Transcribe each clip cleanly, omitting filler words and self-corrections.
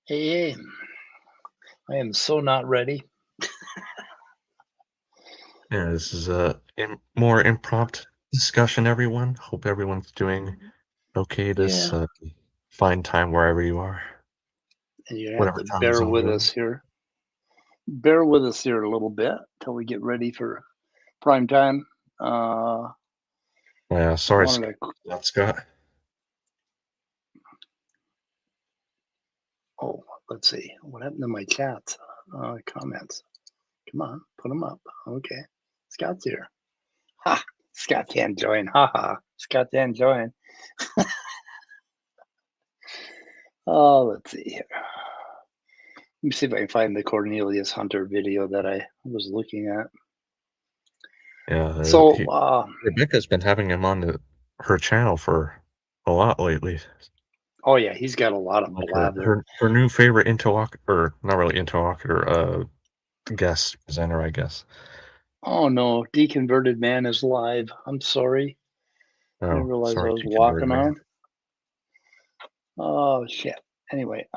Hey, I am so not ready. Yeah, this is a more impromptu discussion, everyone. Hope everyone's doing okay this Yeah, fine time wherever you are, and you have whatever to time bear zone with you're us in. here. Bear with us here a little bit till we get ready for prime time. Yeah, I sorry, wanted Scott. oh, let's see. What happened to my chats? Comments. Come on, put them up. Okay. Scott's here. Ha! Scott can't join. Ha ha. Scott can't join. Oh, let's see here. Let me see if I can find the Cornelius Hunter video that I was looking at. Yeah, So, Rebecca's been having him on her channel for a lot lately. oh yeah, he's got a lot of Like blather. her new favorite interlocutor, or not really interlocutor, guest presenter, I guess. Oh no, deconverted man is live. I'm sorry. I didn't Oh, realize I sorry, was deconverted walking man. on. Oh shit. Anyway,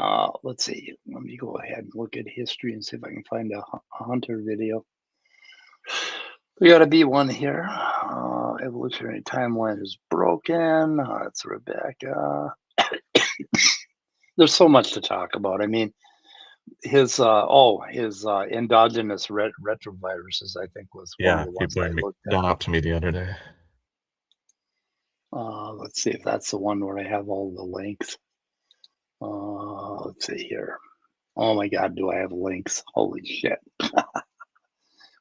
let's see. Let me go ahead and look at history and see if I can find a Hunter video. We got to be one here. Evolutionary timeline is broken. It's Rebecca. There's so much to talk about. I mean, his endogenous retroviruses, I think, was one of Yeah, the he ones I pointed looked at. that out to me the other day. Let's see if that's the one where I have all the links. Let's see here. Oh my God, do I have links? Holy shit.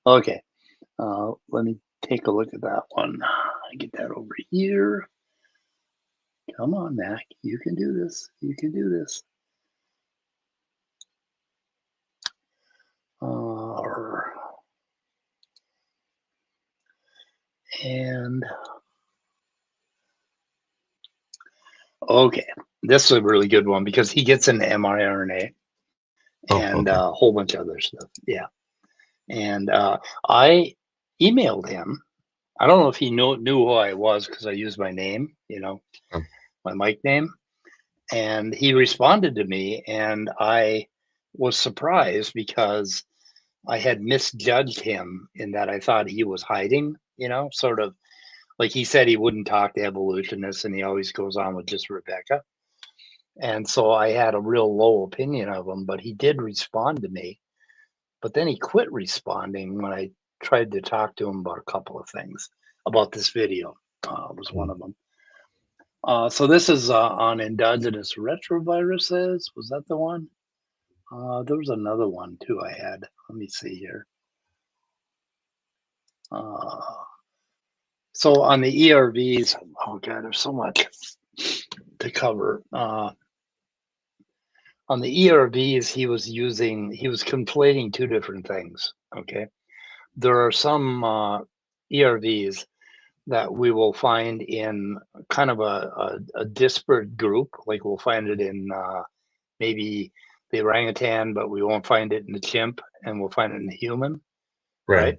Okay, let me take a look at that one. Get that over here. Come on, Mac. You can do this. You can do this. And okay, this is a really good one because he gets into mRNA Oh, and okay. a whole bunch of other stuff. Yeah. And I emailed him. I don't know if he knew who I was because I used my name, Um, my mic name. And he responded to me, and I was surprised because I had misjudged him in that I thought he was hiding, sort of like he said he wouldn't talk to evolutionists and he always goes on with just Rebecca. And so I had a real low opinion of him, but he did respond to me. But then he quit responding when I tried to talk to him about a couple of things about this video. Was one mm. of them. So this is on endogenous retroviruses. Was that the one? There was another one too I had. Let me see here. So on the ERVs, oh God, there's so much to cover. On the ERVs, he was conflating two different things. Okay. There are some ERVs that we will find in kind of a disparate group. Like we'll find it in maybe the orangutan, but we won't find it in the chimp, and we'll find it in the human, right? Right.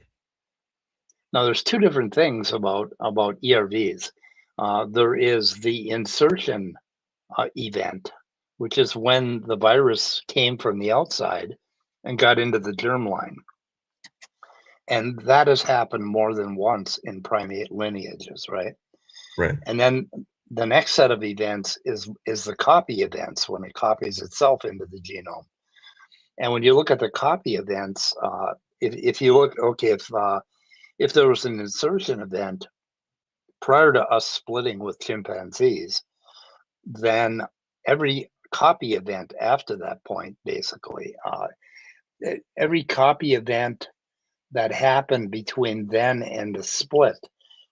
Now, there's two different things about ERVs. There is the insertion event, which is when the virus came from the outside and got into the germline. And that has happened more than once in primate lineages, right? Right. And then the next set of events is the copy events when it copies itself into the genome. And when you look at the copy events, if you look, okay, if there was an insertion event prior to us splitting with chimpanzees, then every copy event after that point, basically. Every copy event that happened between then and the split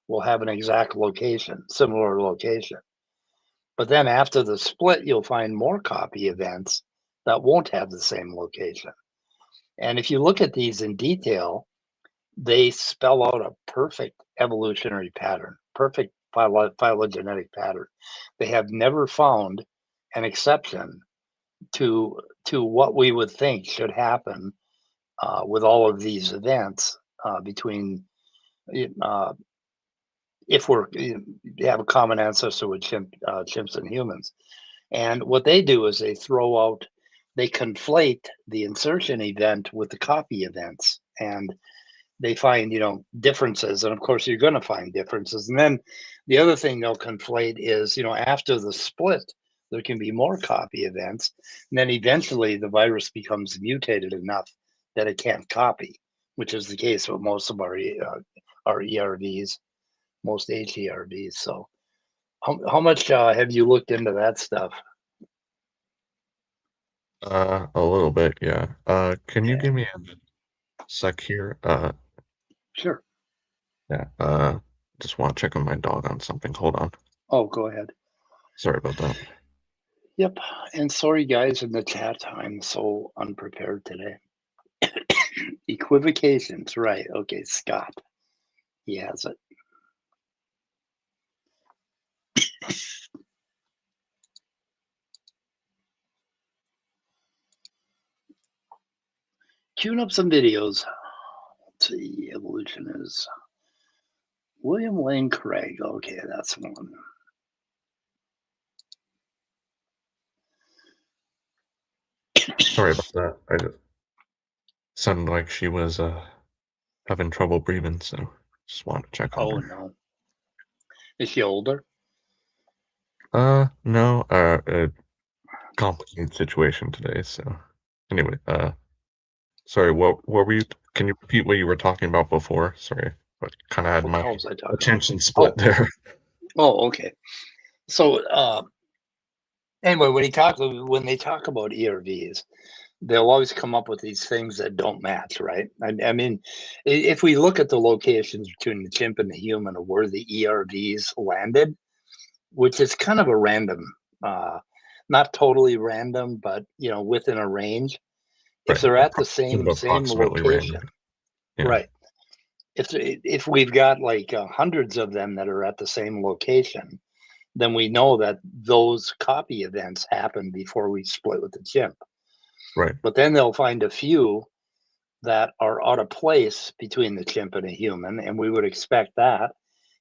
will have an exact location, similar location. But then after the split, you'll find more copy events that won't have the same location. And if you look at these in detail, they spell out a perfect evolutionary pattern, perfect phylogenetic pattern. They have never found an exception to what we would think should happen with all of these events between uh, if we're have a common ancestor with chimps and humans. And what they do is they conflate the insertion event with the copy events, and they find differences. And of course, you're going to find differences. And then the other thing they'll conflate is after the split, there can be more copy events, and then eventually the virus becomes mutated enough that it can't copy, which is the case with most of our ERVs, most HERVs. So how much have you looked into that stuff? A little bit, yeah. Can you Yeah, give me a sec here? sure. Yeah. Just want to check on my dog on something. Hold on. Oh, go ahead. Sorry about that. Yep. And sorry, guys, in the chat, I'm so unprepared today. Equivocations, right. Okay, Scott. He has it. Queuing up some videos. Let's see, evolution is William Lane Craig. Okay, that's one. Sorry about that. I just sounded like she was having trouble breathing, so just wanted to check on Oh her. no. Is she older? No, a complicated situation today, so anyway, sorry, what were you can you repeat what you were talking about before? Sorry, but kind of had What the my hell was I talking about? attention split there. Okay. So anyway, when they talk about ERVs, they'll always come up with these things that don't match, right? I mean, if we look at the locations between the chimp and the human of where the ERVs landed, which is kind of a random, not totally random, but within a range. If Right, they're at the sort of same approximately random. location, Yeah, right? If we've got like hundreds of them that are at the same location, then we know that those copy events happen before we split with the chimp. right, But then they'll find a few that are out of place between the chimp and a human, and we would expect that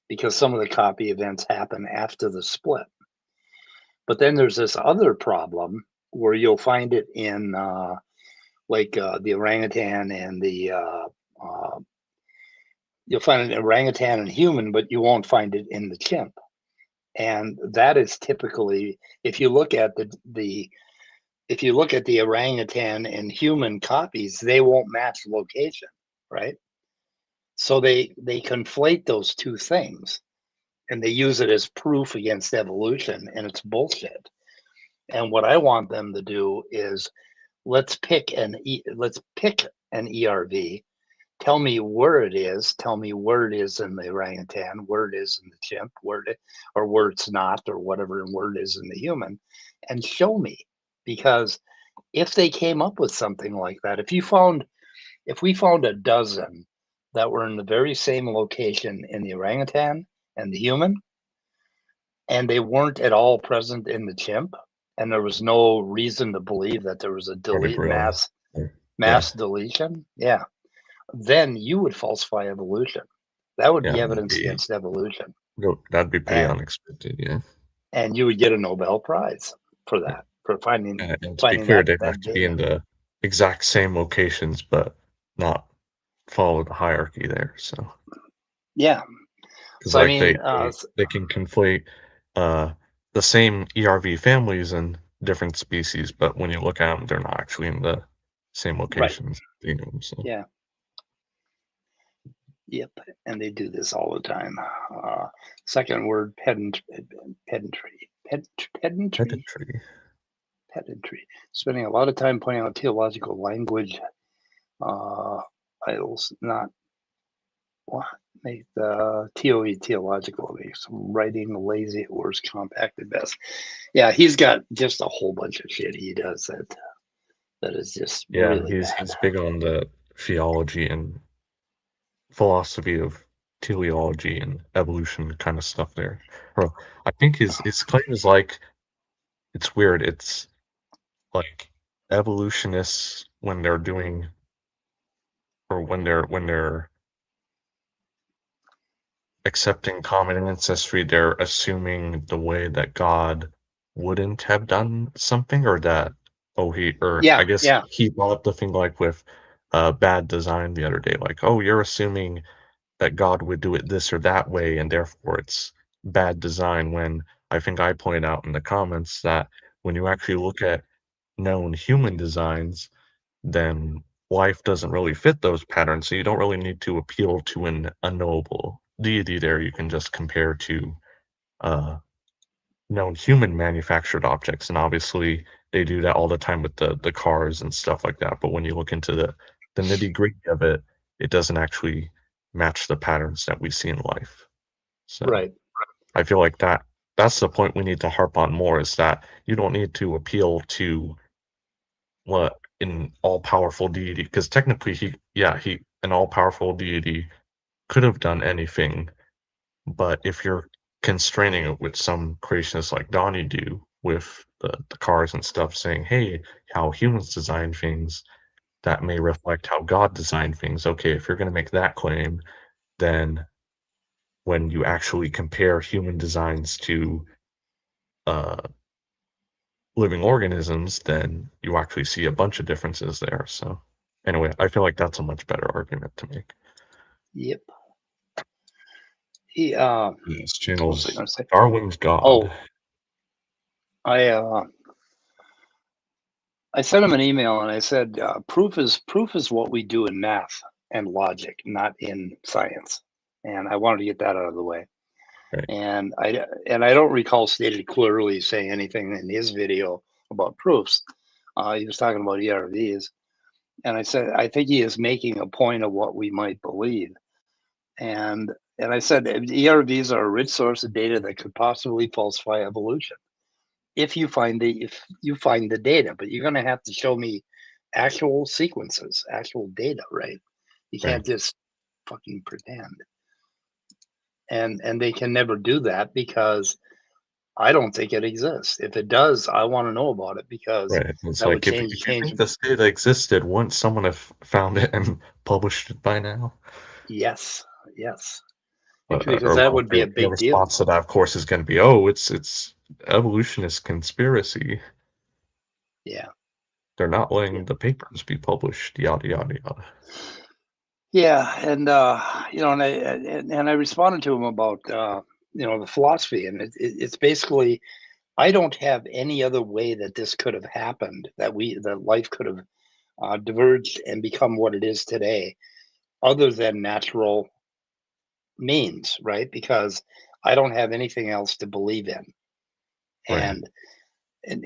because some of the copy events happen after the split. But then there's this other problem where you'll find it in the orangutan and you'll find it in orangutan and human, but you won't find it in the chimp. And that is typically, if you look at the orangutan and human copies, they won't match location, right? So they conflate those two things and they use it as proof against evolution, and it's bullshit. And what I want them to do is let's pick an ERV. Tell me where it is. Tell me where it is in the orangutan, where it is in the chimp, or where it's not, or whatever, and where it is in the human, and show me. Because if they came up with something like that, if we found a dozen that were in the very same location in the orangutan and the human, and they weren't at all present in the chimp, and there was no reason to believe that there was a Holy Grail. Yeah, mass deletion, yeah, then you would falsify evolution. That would yeah, be evidence against evolution, that'd be pretty and unexpected. Yeah. you would get a Nobel Prize for that, for finding And to be clear, that they'd have to be data. in the exact same locations, but not follow the hierarchy there. So, Yeah. because So I like mean, they can conflate uh, the same ERV families and different species, but when you look at them, they're not actually in the same right. locations. You know, so Yeah. Yep. And they do this all the time. Second word, pedantry. Pedantry. pedantry. pedantry, spending a lot of time pointing out theological language, idols, not what make the TOE theological, makes writing lazy at worst, compact at best. Yeah, he's got just a whole bunch of shit he does that is just really bad. He's big on the theology and philosophy of teleology and evolution kind of stuff there. Or I think his claim is like it's weird. It's like evolutionists when they're doing or when they're accepting common ancestry, they're assuming the way that God wouldn't have done something, or that Yeah, I guess yeah, he brought up the thing like with bad design the other day, like, oh, you're assuming that God would do it this or that way, and therefore it's bad design. When I think I pointed out in the comments that when you actually look at known human designs, then life doesn't really fit those patterns. So you don't really need to appeal to an unknowable deity there. You can just compare to uh, known human manufactured objects. And obviously they do that all the time with the cars and stuff like that. But when you look into the nitty gritty of it, it doesn't actually match the patterns that we see in life. So right. I feel like that's the point we need to harp on more, is that you don't need to appeal to what an all-powerful deity, because technically he an all-powerful deity could have done anything, but if you're constraining it with some creationists like Donnie do with the cars and stuff, saying, hey, how humans design things, that may reflect how God designed things. Okay, if you're going to make that claim, then when you actually compare human designs to uh, living organisms, then you actually see a bunch of differences there. So anyway, I feel like that's a much better argument to make. Yep. He This what was I channel's gonna say? Darwin's God. Oh, I I sent him an email and I said, proof is what we do in math and logic, not in science. And I wanted to get that out of the way. Right. And I don't recall stated clearly saying anything in his video about proofs. He was talking about ERVs, and I said I think he is making a point of what we might believe. And and I said ERVs are a rich source of data that could possibly falsify evolution if you find the data, but you're going to have to show me actual sequences, actual data, right? You Right. can't just fucking pretend. And they can never do that because I don't think it exists. If it does, I want to know about it because Right. It's that would like change if you change. think this data existed, wouldn't someone have found it and published it by now? Yes, yes, because Or that well, would be a your big deal. response to that, of course, is going to be, oh, it's evolutionist conspiracy. Yeah, They're not yeah, letting the papers be published. Yada yada yada. yeah. And and I responded to him about the philosophy, and it's basically I don't have any other way that this could have happened, that life could have diverged and become what it is today, other than natural means, right? Because I don't have anything else to believe in, Right.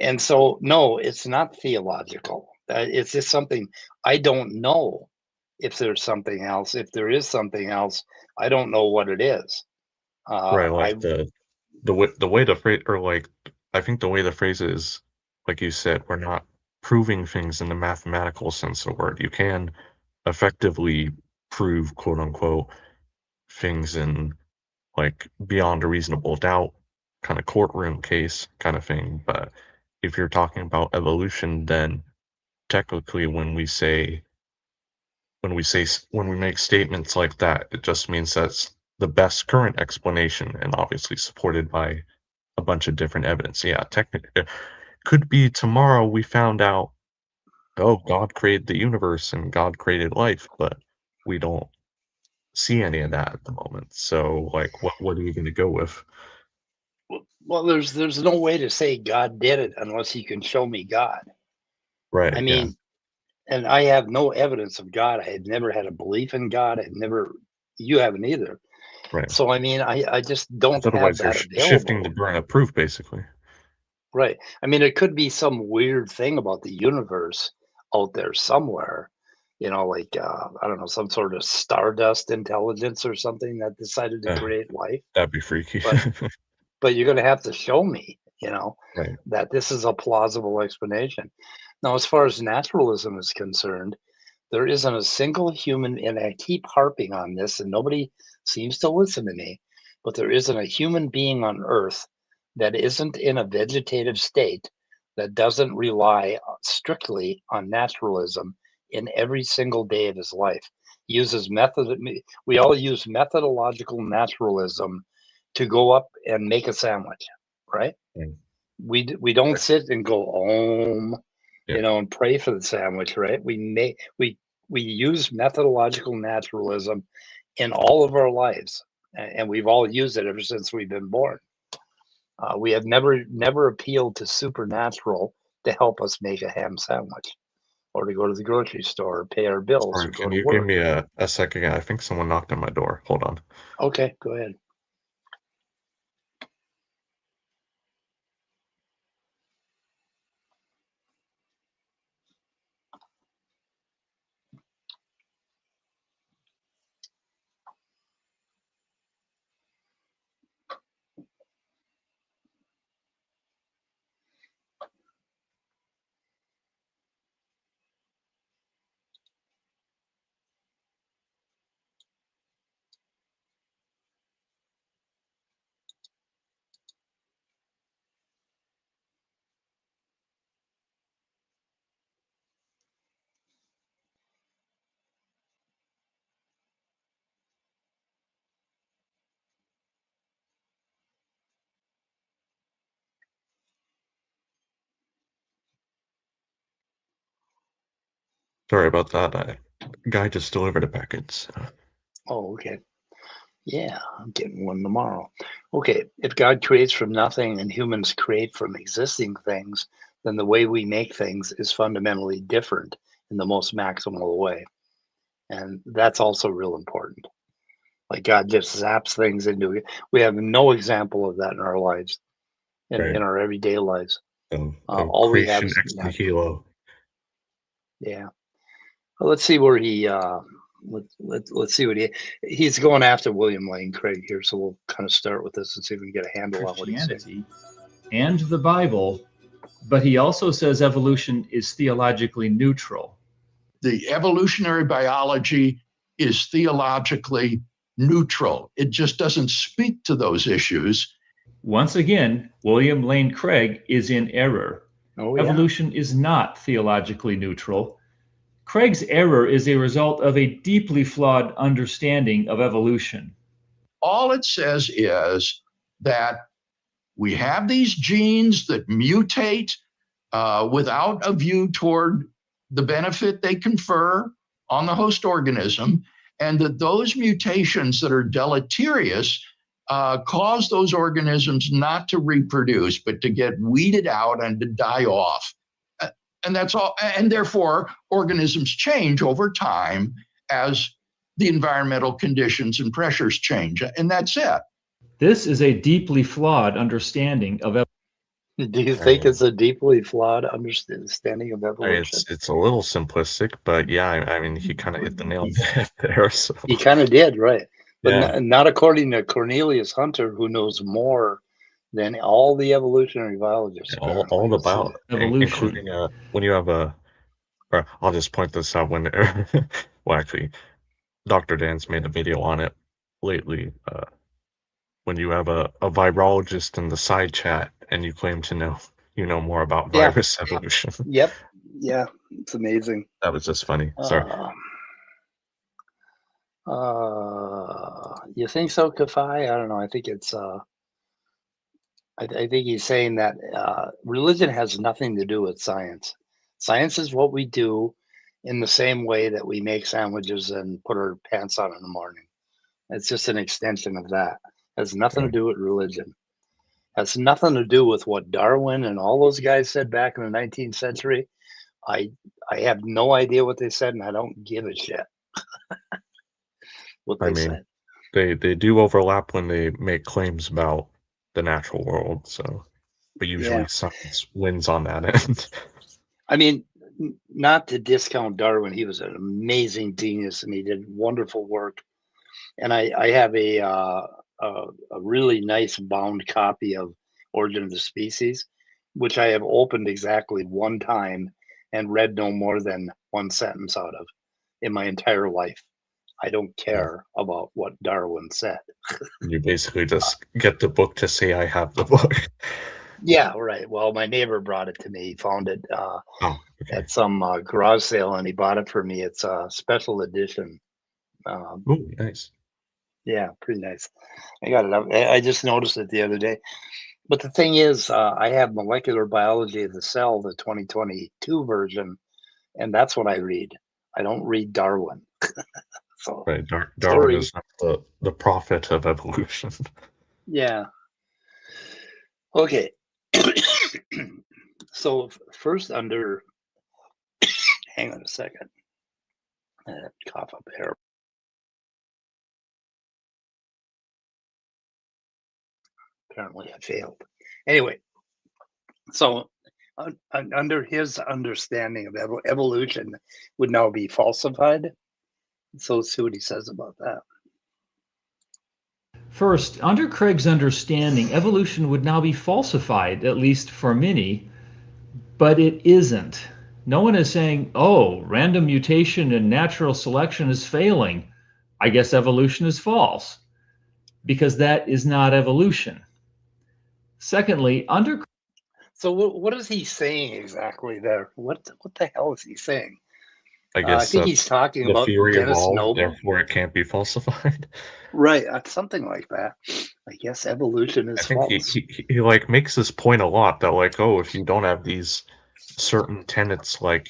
and so no, it's not theological. It's just something I don't know if there's something else. If there is something else, I don't know what it is. Right. I Like the way the phrase, or like I think the way the phrase is, like you said, we're not proving things in the mathematical sense of the word. You can effectively prove, quote unquote, things in like beyond a reasonable doubt kind of courtroom case kind of thing. But if you're talking about evolution, then technically when we make statements like that, it just means that's the best current explanation and obviously supported by a bunch of different evidence. Yeah, technically, it could be tomorrow we found out, oh, God created the universe and God created life, but we don't see any of that at the moment. So, like, what are you going to go with? well, there's no way to say God did it unless you can show me God. I Right. Yeah. mean, and I have no evidence of God. I had never had a belief in God. I've never, you haven't either. Right. So I mean, I just 'Cause don't have otherwise, you're that shifting the available. burden of proof, basically. Right. I mean, it could be some weird thing about the universe out there somewhere, like, I don't know, some sort of stardust intelligence or something that decided to Uh, create life. that'd be freaky. But but you're gonna have to show me, Right. that this is a plausible explanation. Now, as far as naturalism is concerned, there isn't a single human, and I keep harping on this, and nobody seems to listen to me, but there isn't a human being on Earth that isn't in a vegetative state that doesn't rely strictly on naturalism in every single day of his life. He uses method. We all use methodological naturalism to go up and make a sandwich, right? Mm, We don't right. sit and go om, Yeah. and pray for the sandwich, right? We use methodological naturalism in all of our lives, and we've all used it ever since we've been born. We have never appealed to supernatural to help us make a ham sandwich, or to go to the grocery store, or pay our bills, Sorry, or go can to you give work. me a second? I think someone knocked on my door. Hold on. Okay, go ahead. Sorry about that. Guy just delivered a package. So. Oh, okay. Yeah, I'm getting one tomorrow. Okay, if God creates from nothing and humans create from existing things, then the way we make things is fundamentally different in the most maximal way. And that's also real important. Like, God just zaps things into it. We have no example of that in our lives, Right. in our everyday lives. Of All we have creation is ex natural. nihilo. Yeah. Well, let's see where he let's see what he's going after William Lane Craig here, so we'll kind of start with this and see if we can get a handle on what he's saying. Christianity and the Bible, but he also says evolution is theologically neutral. The evolutionary biology is theologically neutral. It just doesn't speak to those issues. Once again, William Lane Craig is in error. Oh yeah. Evolution is not theologically neutral. Craig's error is a result of a deeply flawed understanding of evolution. All it says is that we have these genes that mutate without a view toward the benefit they confer on the host organism, and that those mutations that are deleterious cause those organisms not to reproduce, but to get weeded out and to die off. And that's all. And therefore, organisms change over time as the environmental conditions and pressures change. And that's it. This is a deeply flawed understanding of evolution. Do you I think mean, it's a deeply flawed understanding of evolution? it's a little simplistic, but yeah, I mean, he kind of hit the nail on the head there. So He kind of did, right? But yeah, not according to Cornelius Hunter, who knows more than all the evolutionary biologists, apparently. all about, Evolution. including when you have a. Or I'll just point this out when. Well, actually, Dr. Dan's made a video on it lately. When you have a virologist in the side chat and you claim to know more about Yeah. virus evolution. Yep. Yeah. It's amazing. That was just funny. Sorry. You think so, Kafai? I don't know. I think it's I think he's saying that religion has nothing to do with science. Science is what we do in the same way that we make sandwiches and put our pants on in the morning. It's just an extension of that. Has nothing to Right. do with religion. Has nothing to do with what Darwin and all those guys said back in the 19th century. I I have no idea what they said, and I don't give a shit what I they mean, said. they do overlap when they make claims about the natural world. So but usually science wins on that end. I mean, not to discount Darwin, he was an amazing genius and he did wonderful work. And I have a really nice bound copy of Origin of the Species, which I have opened exactly one time and read no more than one sentence out of in my entire life. I don't care about what Darwin said. You basically just get the book to say I have the book. Yeah, right. Well, my neighbor brought it to me. He found it Okay. at some garage sale, and he bought it for me. It's a special edition. Ooh, nice. Yeah, pretty nice. I got it up. I just noticed it the other day. But the thing is, I have Molecular Biology of the Cell, the 2022 version, and that's what I read. I don't read Darwin. So, Right, Darwin sorry. is not the prophet of evolution. Yeah. Okay. So first under, hang on a second. I have to cough up air. Apparently I failed. Anyway, so under his understanding of evolution would now be falsified. So let's see what he says about that. First, under Craig's understanding, evolution would now be falsified, at least for many, but it isn't. No one is saying, oh, random mutation and natural selection is failing. I guess evolution is false, because that is not evolution. Secondly, under So what is he saying exactly there? What the hell is he saying? I I guess think he's talking the about theory Dennis evolved, Noble. therefore it can't be falsified. Right, something like that. I guess evolution is I think false. he like makes this point a lot that like, oh, if you don't have these certain tenets like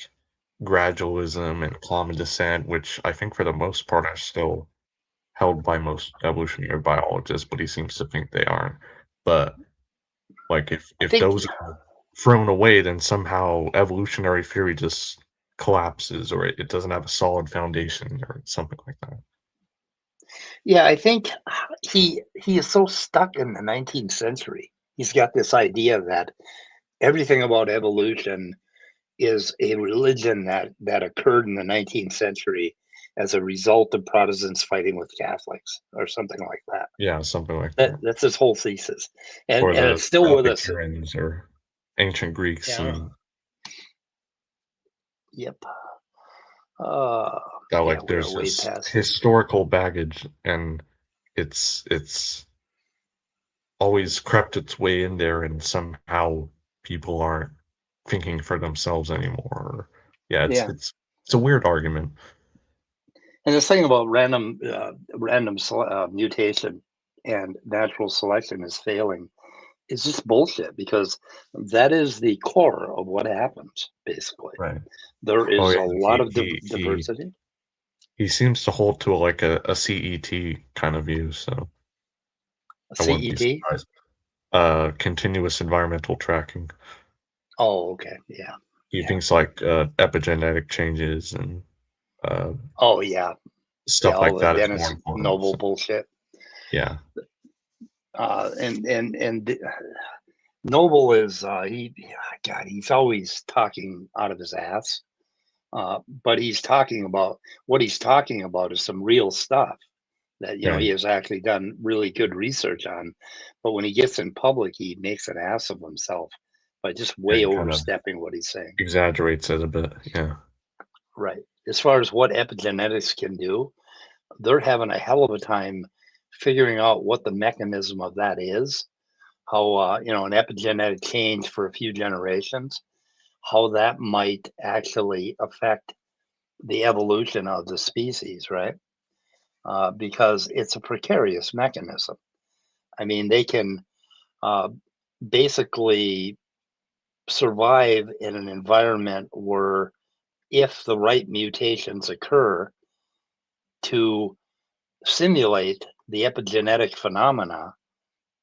gradualism and common descent, which I think for the most part are still held by most evolutionary biologists, but he seems to think they aren't. But like if those are thrown away, then somehow evolutionary theory just collapses or it doesn't have a solid foundation or something like that. Yeah, I think he is so stuck in the 19th century. He's got this idea that everything about evolution is a religion that occurred in the 19th century as a result of Protestants fighting with Catholics or something like that. Yeah, something like that. That's his whole thesis. And, Or and it's still with us. Epicureans or ancient Greeks. Yeah. Yep. That like there's this historical baggage and it's always crept its way in there and somehow people aren't thinking for themselves anymore. It's a weird argument. And this thing about random mutation and natural selection is failing is just bullshit, because that is the core of what happens, basically. Right. There is a lot of diversity. He seems to hold to like a CET kind of view, so a CET? Continuous environmental tracking. Oh, okay. Yeah. He thinks like epigenetic changes and stuff like that is more important. Noble bullshit. Yeah. And Noble is he's always talking out of his ass. But he's talking about is some real stuff that he has actually done really good research on. But when he gets in public, he makes an ass of himself by just way overstepping what he's saying. Exaggerates it a bit, yeah. Right. As far as what epigenetics can do, they're having a hell of a time figuring out what the mechanism of that is. How an epigenetic change for a few generations, how that might actually affect the evolution of the species, right? Because it's a precarious mechanism. I mean, they can basically survive in an environment where, if the right mutations occur to simulate the epigenetic phenomena,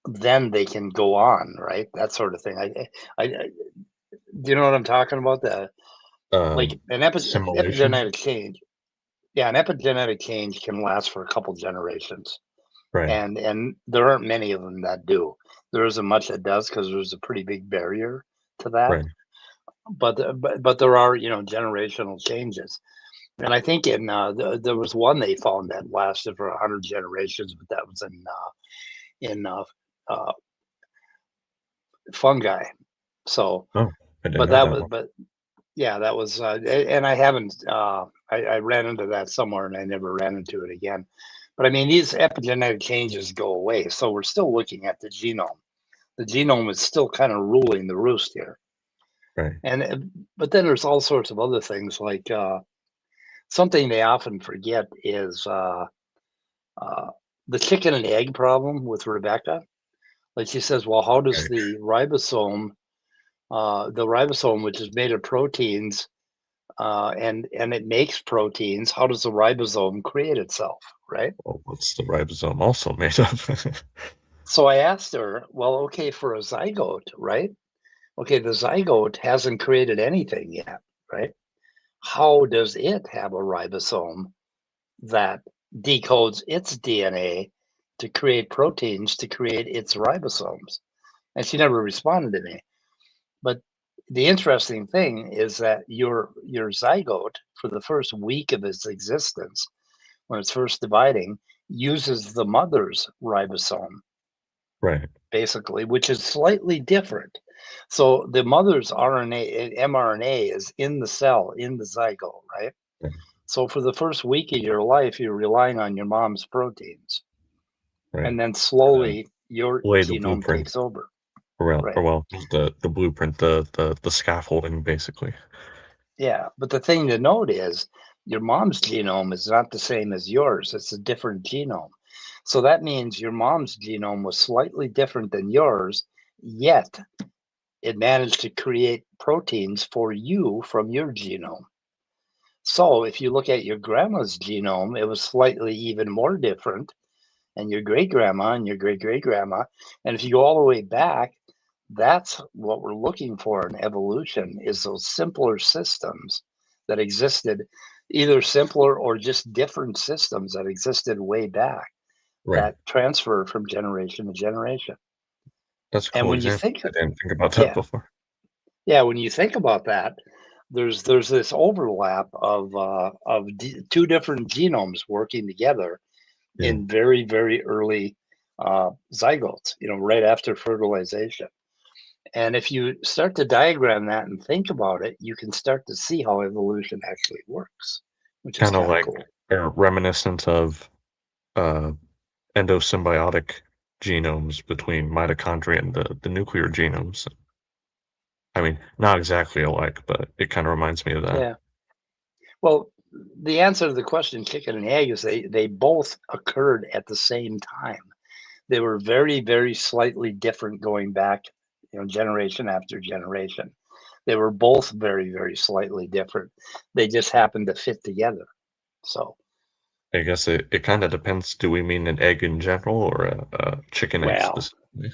then they can go on, right? That sort of thing. I do you know what I'm talking about? Like an epigenetic change. Yeah, an epigenetic change can last for a couple generations. Right. and there aren't many of them that do. There isn't much that does because there's a pretty big barrier to that. Right. But there are, you know, generational changes. And I think there was one they found that lasted for 100 generations, but that was in uh, fungi. So, Oh, I didn't but know that that was, one. but yeah, that was, and I haven't, I ran into that somewhere and I never ran into it again. But I mean, these epigenetic changes go away. So we're still looking at the genome. The genome is still kind of ruling the roost here. Right. But then there's all sorts of other things like something they often forget is uh, the chicken and egg problem with Rebecca. Like she says, well, how does Right. the ribosome, which is made of proteins, and it makes proteins, how does the ribosome create itself, right? Well, what's the ribosome also made of? So I asked her, well, okay, for a zygote, right? Okay, the zygote hasn't created anything yet, right? How does it have a ribosome that decodes its DNA to create proteins to create its ribosomes? And she never responded to me. But the interesting thing is that your zygote, for the first week of its existence, when it's first dividing, uses the mother's ribosome, Right. basically, which is slightly different. So the mother's RNA, mRNA, is in the cell, in the zygote, right? Right. So for the first week of your life, you're relying on your mom's proteins, Right. and then slowly your Lay the genome blueprint. takes over. Or Right. well, the blueprint, the scaffolding, basically. Yeah, but the thing to note is your mom's genome is not the same as yours. It's a different genome. So that means your mom's genome was slightly different than yours, yet it managed to create proteins for you from your genome. So if you look at your grandma's genome, it was slightly even more different, and your great grandma and your great great grandma. And if you go all the way back, that's what we're looking for in evolution, is those simpler systems that existed, either simpler or just different systems that existed way back Right. that transfer from generation to generation. That's a And cool when you example. think, I didn't think about that yeah, before. yeah, when you think about that, there's this overlap of two different genomes working together Yeah. in very, very early zygotes, you know, right after fertilization. And if you start to diagram that and think about it, you can start to see how evolution actually works, which is Kind of kind of like cool. reminiscent of uh, endosymbiotic genomes between mitochondria and the nuclear genomes. I mean, not exactly alike, but it kind of reminds me of that. Yeah. Well, the answer to the question, chicken and egg, is they both occurred at the same time. They were very, very slightly different going back, you know, generation after generation. They were both very, very slightly different. They just happened to fit together. So, I guess it kind of depends. Do we mean an egg in general or a chicken egg well, specifically?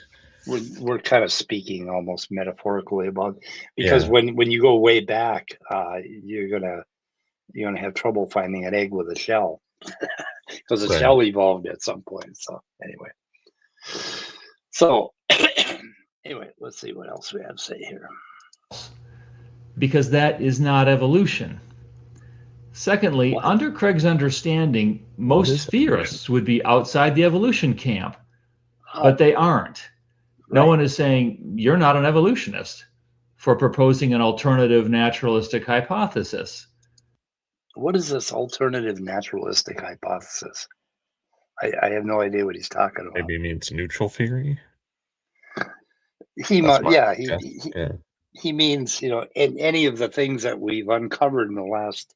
we're kind of speaking almost metaphorically about, because Yeah. when you go way back, you're gonna have trouble finding an egg with a shell because the Right. shell evolved at some point. So anyway, so anyway, let's see what else we have to say here. Because that is not evolution. Secondly, What? under Craig's understanding, What is most theorists would be outside the evolution camp, How? but they aren't. No Right. one is saying you're not an evolutionist for proposing an alternative naturalistic hypothesis. What is this alternative naturalistic hypothesis? I have no idea what he's talking about. Maybe it means neutral theory. He That's might, my yeah, guess. Yeah. he means, you know, in any of the things that we've uncovered in the last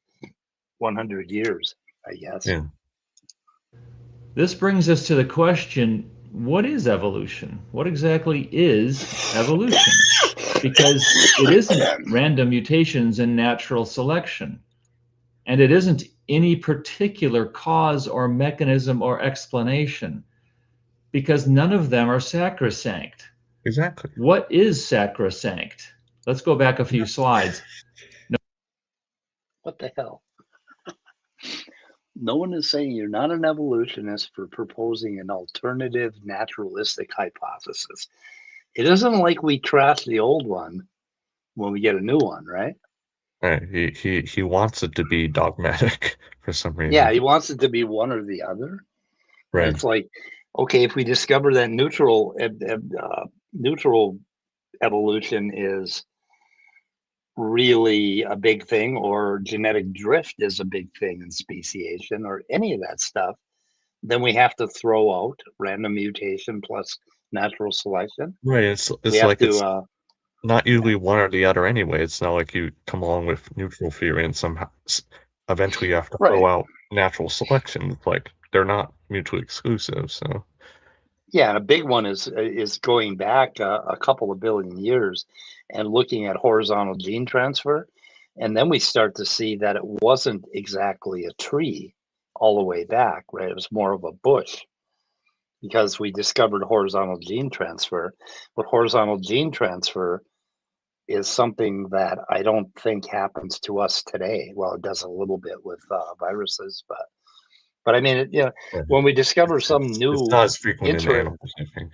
100 years, I guess. Yeah. This brings us to the question, what is evolution? What exactly is evolution? Because it isn't random mutations and natural selection. And it isn't any particular cause or mechanism or explanation, because none of them are sacrosanct. Exactly. What is sacrosanct? Let's go back a few slides. What the hell? No one is saying you're not an evolutionist for proposing an alternative naturalistic hypothesis. It isn't like we trash the old one when we get a new one, right? Right. He wants it to be dogmatic for some reason. Yeah, he wants it to be one or the other. Right. It's like, okay, if we discover that neutral evolution is really a big thing, or genetic drift is a big thing in speciation, or any of that stuff, then we have to throw out random mutation plus natural selection. Right. It's We have like to, it's not usually one or the other anyway. It's not like you come along with neutral theory and somehow eventually you have to throw right. out natural selection. It's like they're not mutually exclusive. So Yeah, and a big one is going back a couple of billion years and looking at horizontal gene transfer, and then we start to see that it wasn't exactly a tree all the way back, right? It was more of a bush because we discovered horizontal gene transfer. But horizontal gene transfer is something that I don't think happens to us today. Well, it does a little bit with viruses, but I mean, you know, right. when we discover some It's new not as frequent in animals, I think.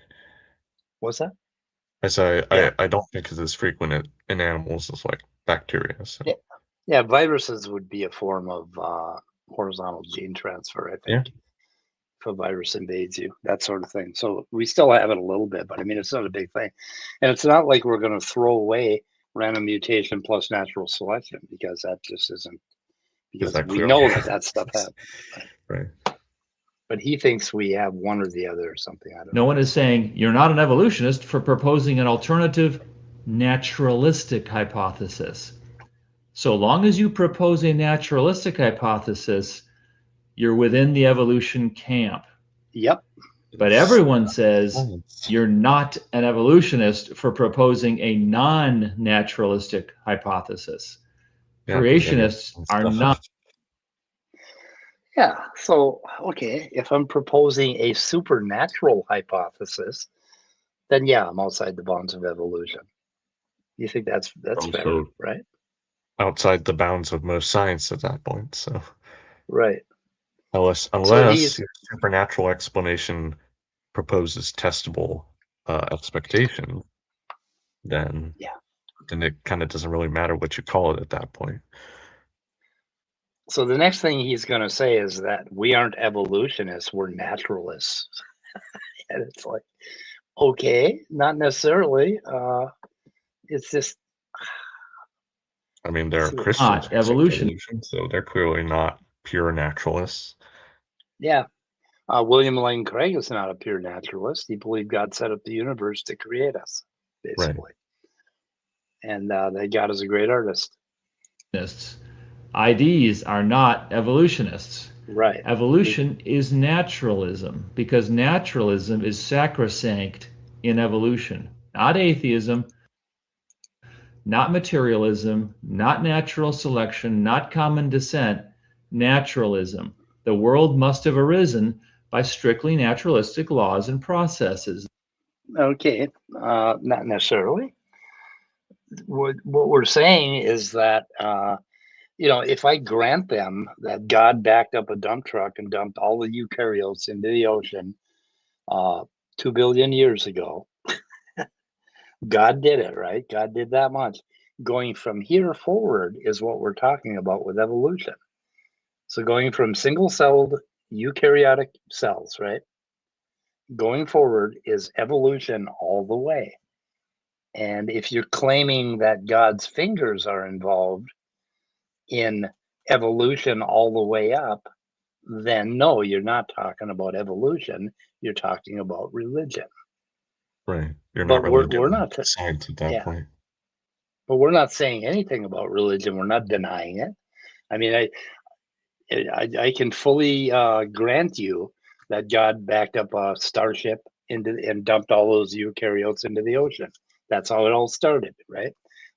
what's that? I say Yeah. I don't think it's as frequent in animals as like bacteria. So Yeah. Yeah, viruses would be a form of horizontal gene transfer, I yeah. think, if a virus invades you, that sort of thing. So we still have it a little bit, but I mean, it's not a big thing. And it's not like we're going to throw away random mutation plus natural selection, because that just isn't, because that we clearly know that stuff happens. happens. Right. But he thinks we have one or the other or something. I don't No know. one is saying you're not an evolutionist for proposing an alternative naturalistic hypothesis. So long as you propose a naturalistic hypothesis, you're within the evolution camp. Yep. But everyone says Science. you're not an evolutionist for proposing a non-naturalistic hypothesis. Yeah, 'cause then you're Creationists are not. Yeah. So, okay, if I'm proposing a supernatural hypothesis, then yeah, I'm outside the bounds of evolution. You think that's fair, also right? outside the bounds of most science at that point. So Right. unless So he's your supernatural explanation proposes testable expectation, then yeah. it kind of doesn't really matter what you call it at that point. So the next thing he's going to say is that we aren't evolutionists, we're naturalists. And it's like, okay, not necessarily. It's just, I mean, they're so, Christians who accept evolution. evolution, so they're clearly not pure naturalists. yeah. William Lane Craig is not a pure naturalist. He believed God set up the universe to create us, basically. Right. And that God is a great artist. IDs are not evolutionists. Right. Evolution is naturalism, because naturalism is sacrosanct in evolution, not atheism, not materialism, not natural selection, not common descent, naturalism. The world must have arisen by strictly naturalistic laws and processes. Okay, not necessarily. What we're saying is that, if I grant them that God backed up a dump truck and dumped all the eukaryotes into the ocean 2 billion years ago, God did it, right? God did that much. Going from here forward is what we're talking about with evolution. So going from single-celled eukaryotic cells, right? Going forward is evolution all the way. And if you're claiming that God's fingers are involved in evolution all the way up, then no, you're not talking about evolution. You're talking about religion. Right. You're But not really we're doing not, science at that yeah. point. But we're not saying anything about religion. We're not denying it. I mean, I can fully grant you that God backed up a starship and dumped all those eukaryotes into the ocean. That's how it all started, right?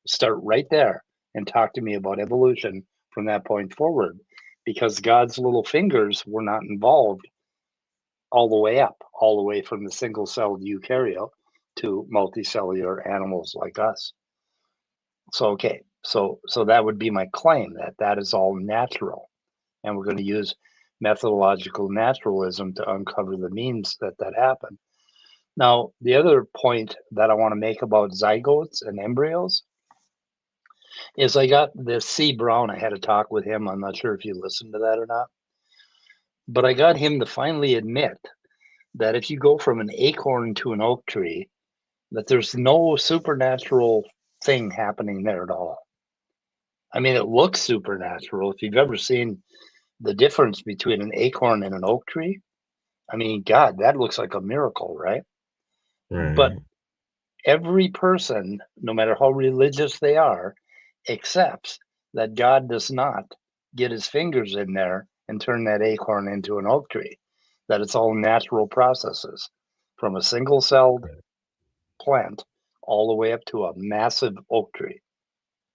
Start right there and talk to me about evolution from that point forward, because God's little fingers were not involved all the way up, all the way from the single-celled eukaryote to multicellular animals like us. So okay, so that would be my claim, that is all natural. And we're going to use methodological naturalism to uncover the means that happen. Now, the other point that I want to make about zygotes and embryos is I got this C. Brown. I had a talk with him. I'm not sure if you listened to that or not, but I got him to finally admit that if you go from an acorn to an oak tree, that there's no supernatural thing happening there at all. I mean, it looks supernatural. If you've ever seen the difference between an acorn and an oak tree, I mean, God, that looks like a miracle, right? But Right. every person, no matter how religious they are, accepts that God does not get his fingers in there and turn that acorn into an oak tree, that it's all natural processes from a single celled plant all the way up to a massive oak tree.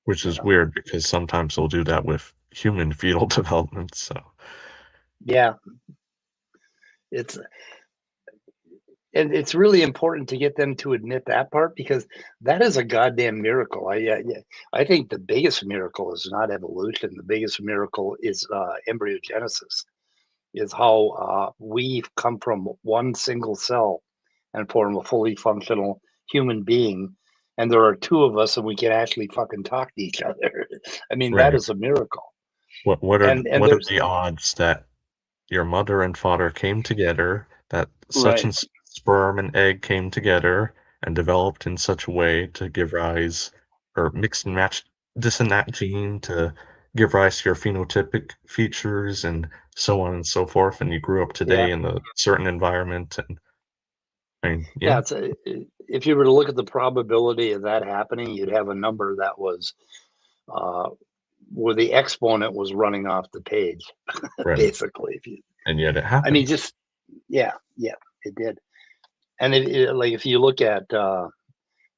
Which You is know? weird because sometimes they'll do that with human fetal development. So Yeah, it's and it's really important to get them to admit that part because that is a goddamn miracle. I think the biggest miracle is not evolution. The biggest miracle is embryogenesis, is how we've come from one single cell and form a fully functional human being. And there are two of us, and we can actually fucking talk to each other. I mean, that right. is a miracle. What are And what are there's the odds that your mother and father came together, that such right, and sperm and egg came together and developed in such a way to give rise, or mix and match this and that gene to give rise to your phenotypic features and so on and so forth, and you grew up yeah, today in a certain environment, and I mean, yeah. yeah, If you were to look at the probability of that happening, you'd have a number that was uh, where the exponent was running off the page, right, basically. If you, and yet it I mean, happened. just yeah, it did. And like if you look at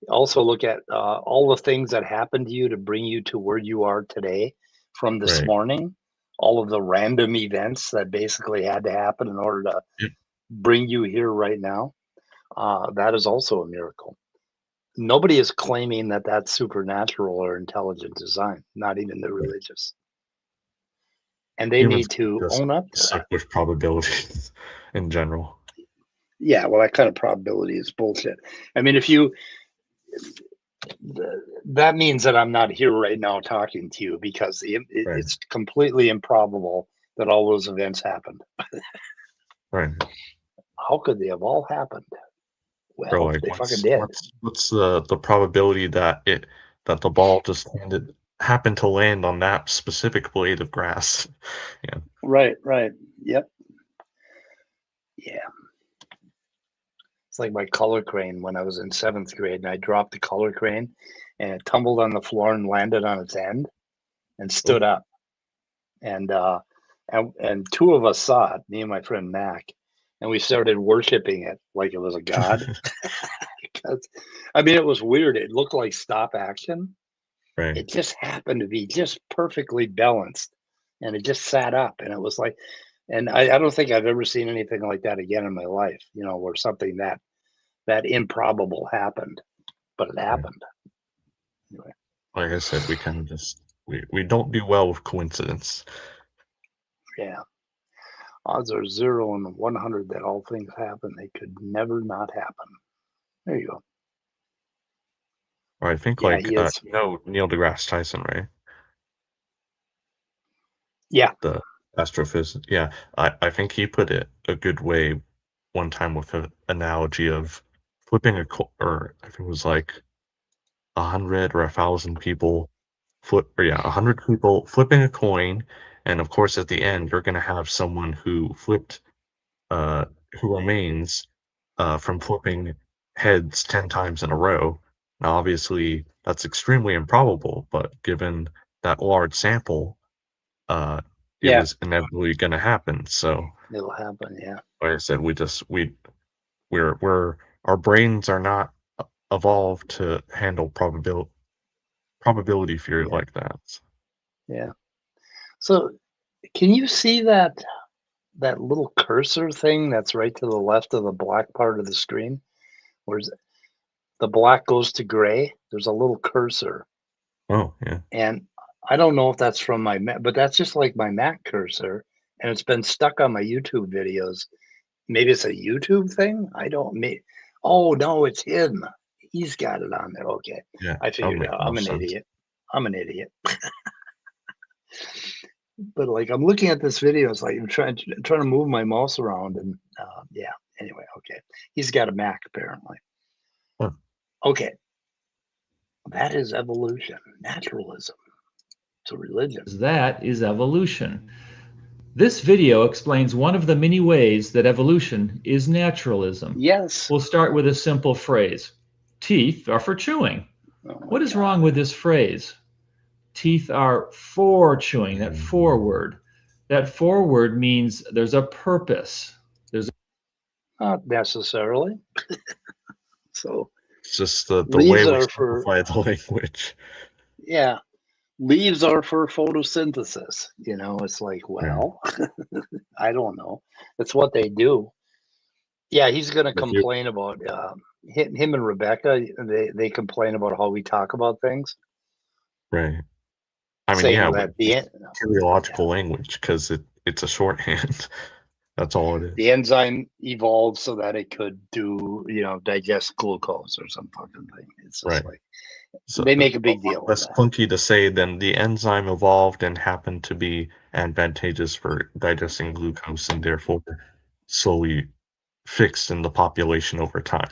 also look at all the things that happened to you to bring you to where you are today from this Right. morning, all of the random events that basically had to happen in order to Yep. bring you here right now, that is also a miracle. Nobody is claiming that that's supernatural or intelligent design, not even the Right. religious. And they Humans need to just own up to suck that. with probabilities in general. Yeah, well, that kind of probability is bullshit. I mean, if you, that means that I'm not here right now talking to you because Right. it's completely improbable that all those events happened. Right. How could they have all happened? Or Well, like they fucking what's did. what's what's the probability that the ball just happened to land on that specific blade of grass? Yeah. Right, right. Yep. Yeah. It's like my color crane when I was in seventh grade and I dropped the color crane and it tumbled on the floor and landed on its end and Oh, stood up. And and two of us saw it, me and my friend Mac, and we started worshiping it like it was a god. Because, I mean, it was weird. It looked like stop action. right. It just happened to be just perfectly balanced, and it just sat up, and it was like, and I don't think I've ever seen anything like that again in my life. You know, where something that improbable happened, but it Right. happened anyway. Like I said, we kind of just we don't do well with coincidence. Yeah, odds are 0 and 100 that all things happen. They could never not happen. There you go. Or I think Yeah, like he is. Neil deGrasse Tyson, right? Yeah, The astrophysicist. Yeah, I think he put it a good way one time with an analogy of flipping or I think it was like 100 or 1,000 people 100 people flipping a coin, and of course, at the end, you're gonna have someone who flipped, uh, who remains, from flipping heads 10 times in a row. Now, obviously, that's extremely improbable, but given that large sample, uh, it yeah, was inevitably gonna happen. So, it'll happen. Yeah, like I said, we're our brains are not evolved to handle probability theory yeah, like that. yeah. So, can you see that little cursor thing that's right to the left of the black part of the screen? Where's the black goes to gray? There's a little cursor, Oh, yeah. and I don't know if that's from my Mac, but that's just like my Mac cursor, and it's been stuck on my YouTube videos. Maybe it's a YouTube thing. Oh no, it's him. He's got it on there. Okay, Yeah, I that would figured make out. more I'm an sense. idiot. I'm an idiot. But like I'm looking at this video, it's like I'm trying to move my mouse around, and yeah. Anyway, okay, he's got a Mac apparently. Huh. Okay, that is evolution, naturalism. It's a religion. That is evolution. This video explains one of the many ways that evolution is naturalism. Yes. We'll start with a simple phrase. Teeth are for chewing. Oh my What is God. wrong with this phrase? Teeth are for chewing, that for word. That for word means there's a purpose. Not necessarily. So It's just the way leaves we are for, simplify the language. yeah, leaves are for photosynthesis. You know, it's like, well, I don't know. It's what they do. Yeah, he's going to But you, complain about him and Rebecca. They complain about how we talk about things, right. I mean, saying yeah, that the teleological language, because it's a shorthand. That's all it is. the enzyme evolved so that it could do, digest glucose or some fucking thing. It's just Right. like So they make a big lot deal of less that. clunky to say than the enzyme evolved and happened to be advantageous for digesting glucose and therefore slowly fixed in the population over time.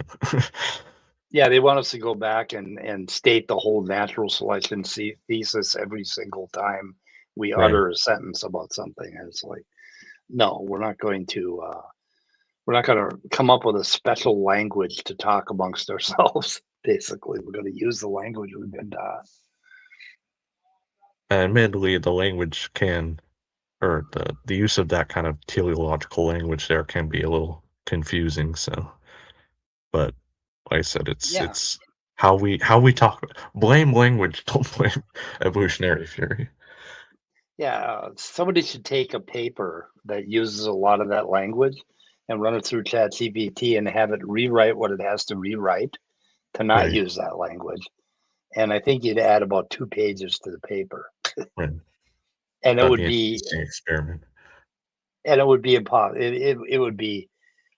Yeah, they want us to go back and state the whole natural selection thesis every single time we Right. utter a sentence about something. And it's like, no, we're not going to come up with a special language to talk amongst ourselves. Basically, we're going to use the language we've been taught. Admittedly, the language can, or the use of that kind of teleological language there can be a little confusing. So, but like I said, Yeah. it's how we talk. Blame language, don't blame evolutionary theory. Yeah, somebody should take a paper that uses a lot of that language and run it through ChatGPT and have it rewrite what it has to rewrite to not Right. use that language. And I think you'd add about 2 pages to the paper. Right. And it That'd would be an be interesting experiment. impossible. It would be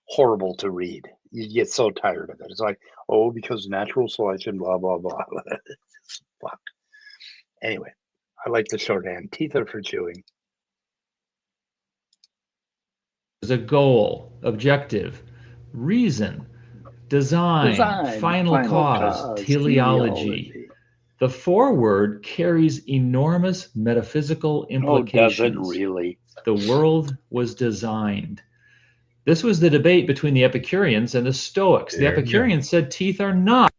horrible to read. You'd get so tired of it. It's like, oh, because natural selection, blah, blah, blah. Fuck. Anyway, I like the shorthand. Teeth are for chewing. There's a goal, objective, reason, design, final cause, teleology. The foreword carries enormous metaphysical Oh, does it implications. really? The world was designed. This was the debate between the Epicureans and the Stoics. The There you go. Epicureans said teeth are not.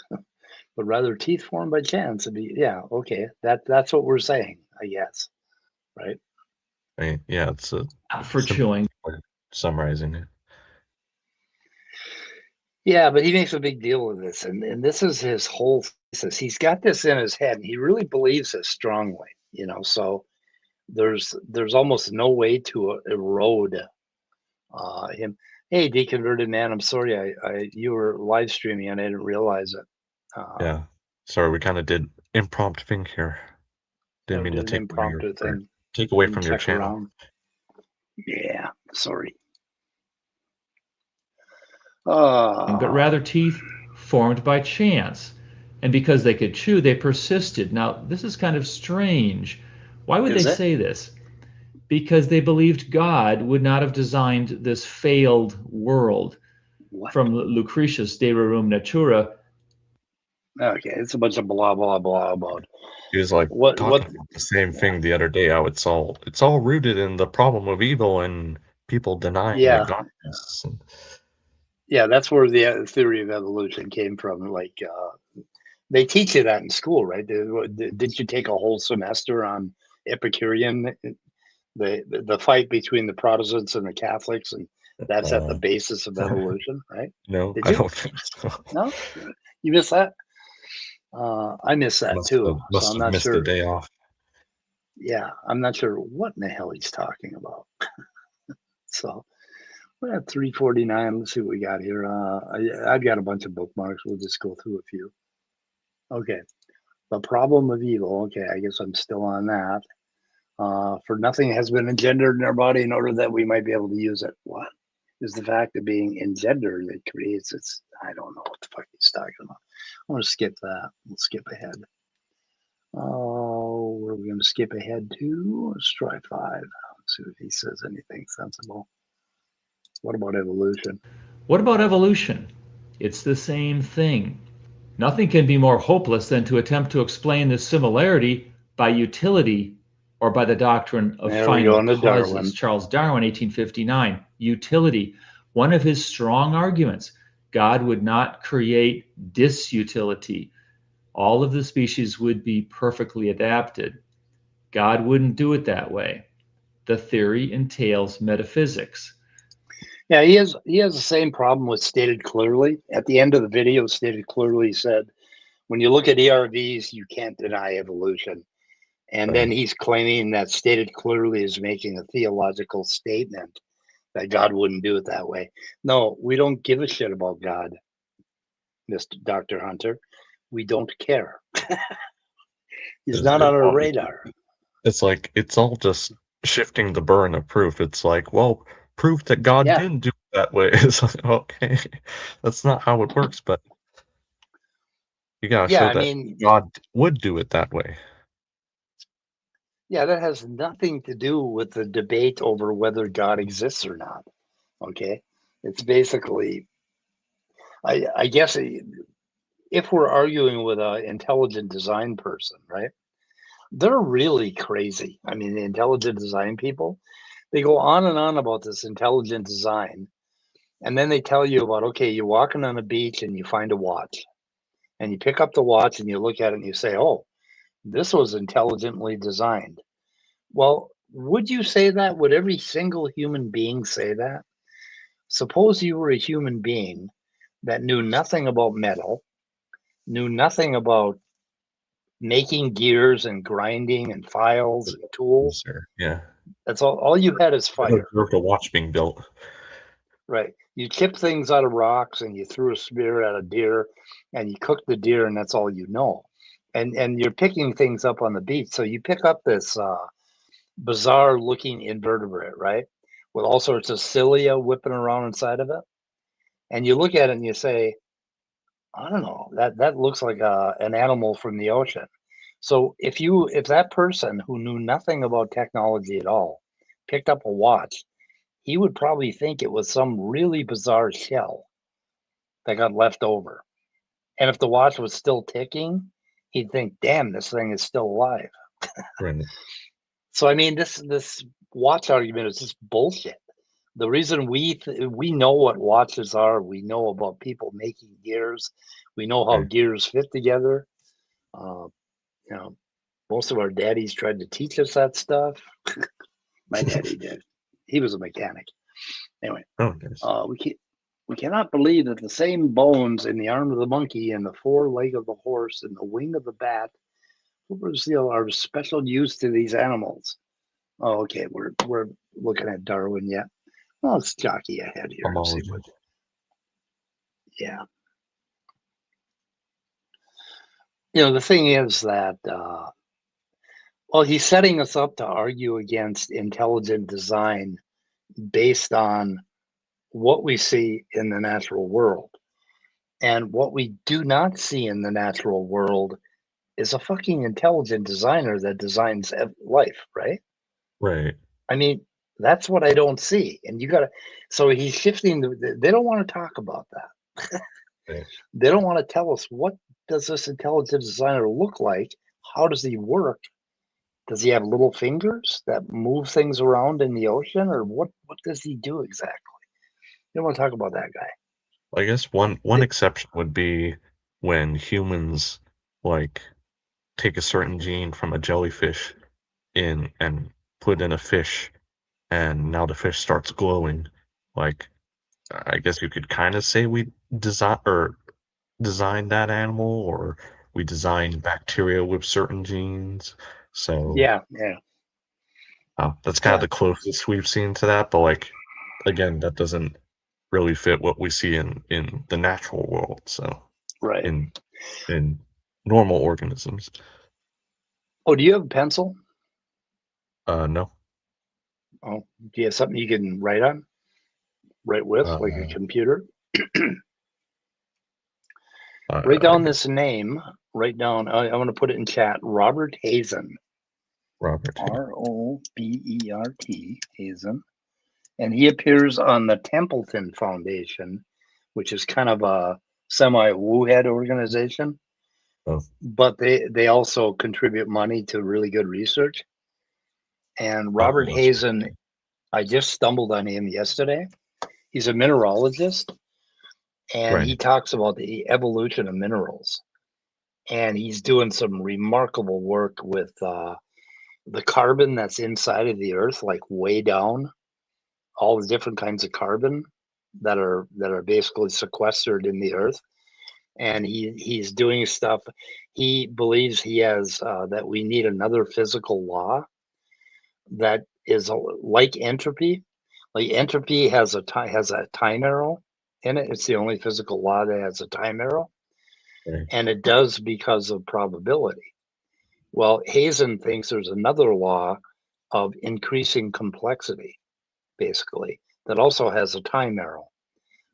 But rather teeth formed by chance. Yeah, okay. That's what we're saying, I guess. Right? Right. Yeah, it's a For simple chewing. way of summarizing it. Yeah, but he makes a big deal of this, and this is his whole thesis. He's got this in his head, and he really believes this strongly, so there's almost no way to erode him. Hey, deconverted man, I'm sorry, you were live streaming and I didn't realize it. Yeah. Sorry, we kind of did impromptu thing here. Didn't mean to did an impromptu thing. take away Didn't from your check channel. around. Yeah, sorry. But rather teeth formed by chance. And because they could chew, they persisted. Now, this is kind of strange. Why would they say this? Because they believed God would not have designed this failed world. What? From Lucretius De Rerum Natura. Okay, it's a bunch of blah blah blah about. He was like talking about the same thing the other day. How it's all rooted in the problem of evil and people denying that God exists. Yeah, that's where the theory of evolution came from. Like, they teach you that in school, right? Did you take a whole semester on Epicurean, the fight between the Protestants and the Catholics, and that's at the basis of evolution, right? No, Did I you? don't think so. No, you missed that. I missed that too. Must have missed a day off. Yeah, I'm not sure what in the hell he's talking about. So we're at 3:49. Let's see what we got here. I've got a bunch of bookmarks. We'll just go through a few. Okay. The problem of evil. Okay, I guess I'm still on that. For nothing has been engendered in our body in order that we might be able to use it. What is the fact of being engendered that creates its? I don't know what the fuck he's talking about. I'm going to skip that. We'll skip ahead. Oh, where are we going to skip ahead to? Let's try 5. Let's see if he says anything sensible. What about evolution? What about evolution? It's the same thing. Nothing can be more hopeless than to attempt to explain this similarity by utility or by the doctrine of There we final go into causes. Darwin. Charles Darwin, 1859. Utility. One of his strong arguments. God would not create disutility. All of the species would be perfectly adapted. God wouldn't do it that way. The theory entails metaphysics. Yeah, he has the same problem with stated clearly. At the end of the video, stated clearly, he said, when you look at ERVs, you can't deny evolution. And then he's claiming that stated clearly is making a theological statement that God wouldn't do it that way. No, we don't give a shit about God, Mr. Dr. Hunter. We don't care. He's not on our radar. It's like, it's all just shifting the burden of proof. It's like, well, proof that God didn't do it that way. It's like, okay, that's not how it works, but you gotta show that God would do it that way. Yeah, that has nothing to do with the debate over whether God exists or not. Okay, it's basically, I guess, if we're arguing with an intelligent design person, right? They're really crazy. I mean, the intelligent design people, they go on and on about this intelligent design. And then they tell you about, okay, you're walking on a beach and you find a watch. And you pick up the watch and you look at it and you say, oh, this was intelligently designed. Well, would you say that? Would every single human being say that? Suppose you were a human being that knew nothing about metal, knew nothing about making gears and grinding and files and tools. Yeah. That's all you had is fire. The watch being built. Right. You chip things out of rocks and you threw a spear at a deer and you cooked the deer and that's all you know. And you're picking things up on the beach. So you pick up this bizarre looking invertebrate, right? With all sorts of cilia whipping around inside of it. And you look at it and you say, I don't know, that looks like an animal from the ocean. So if that person who knew nothing about technology at all picked up a watch, he would probably think it was some really bizarre shell that got left over. And if the watch was still ticking, he'd think, damn, this thing is still alive. Right. So I mean, this watch argument is just bullshit. The reason we know what watches are, we know about people making gears, we know how gears fit together. You know, most of our daddies tried to teach us that stuff. My daddy did. He was a mechanic. Anyway, we cannot believe that the same bones in the arm of the monkey and the foreleg of the horse and the wing of the bat are of special use to these animals. Oh, okay, we're looking at Darwin yet. Well, let's jockey ahead here. And see what, yeah. You know, the thing is that, well, he's setting us up to argue against intelligent design based on what we see in the natural world. And what we do not see in the natural world is a fucking intelligent designer that designs life, right? Right. I mean, that's what I don't see. And so he's shifting. They don't want to talk about that. Right. They don't want to tell us, what does this intelligent designer look like? How does he work? Does he have little fingers that move things around in the ocean, or what does he do exactly? They don't want to talk about that guy. I guess one exception would be when humans like take a certain gene from a jellyfish and put in a fish, and now the fish starts glowing. Like, I guess you could kind of say we designed that animal, or we designed bacteria with certain genes. So yeah. That's kind of the closest we've seen to that. But like, again, that doesn't really fit what we see in the natural world. So right, in normal organisms. Oh, do you have a pencil? No. Oh, do you have something you can write on? Write with, like a computer? Write down this name. Write down, I want to put it in chat. Robert Hazen. Robert. Robert, Hazen. And he appears on the Templeton Foundation, which is kind of a semi-woo-head organization. Oh. But they also contribute money to really good research. And Robert Hazen, I just stumbled on him yesterday. He's a mineralogist, and he talks about the evolution of minerals. And he's doing some remarkable work with the carbon that's inside of the earth, like way down, all the different kinds of carbon that are basically sequestered in the earth. And he's doing stuff. He believes he has that we need another physical law that is like entropy. Like entropy has a time arrow in it. It's the only physical law that has a time arrow, and it does because of probability. Well, Hazen thinks there's another law of increasing complexity, basically, that also has a time arrow.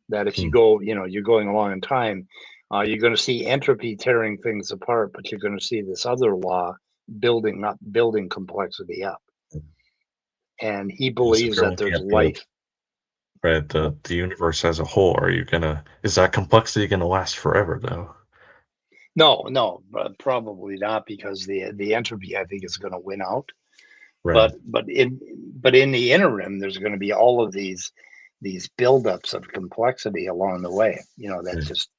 That if you go, you're going along in time, you're going to see entropy tearing things apart, but you're going to see this other law building complexity up. And he believes that there's life. Right, the universe as a whole. Is that complexity gonna last forever though? No, but probably not, because the entropy, I think, is going to win out. Right. But in the interim, there's going to be all of these buildups of complexity along the way. That's just.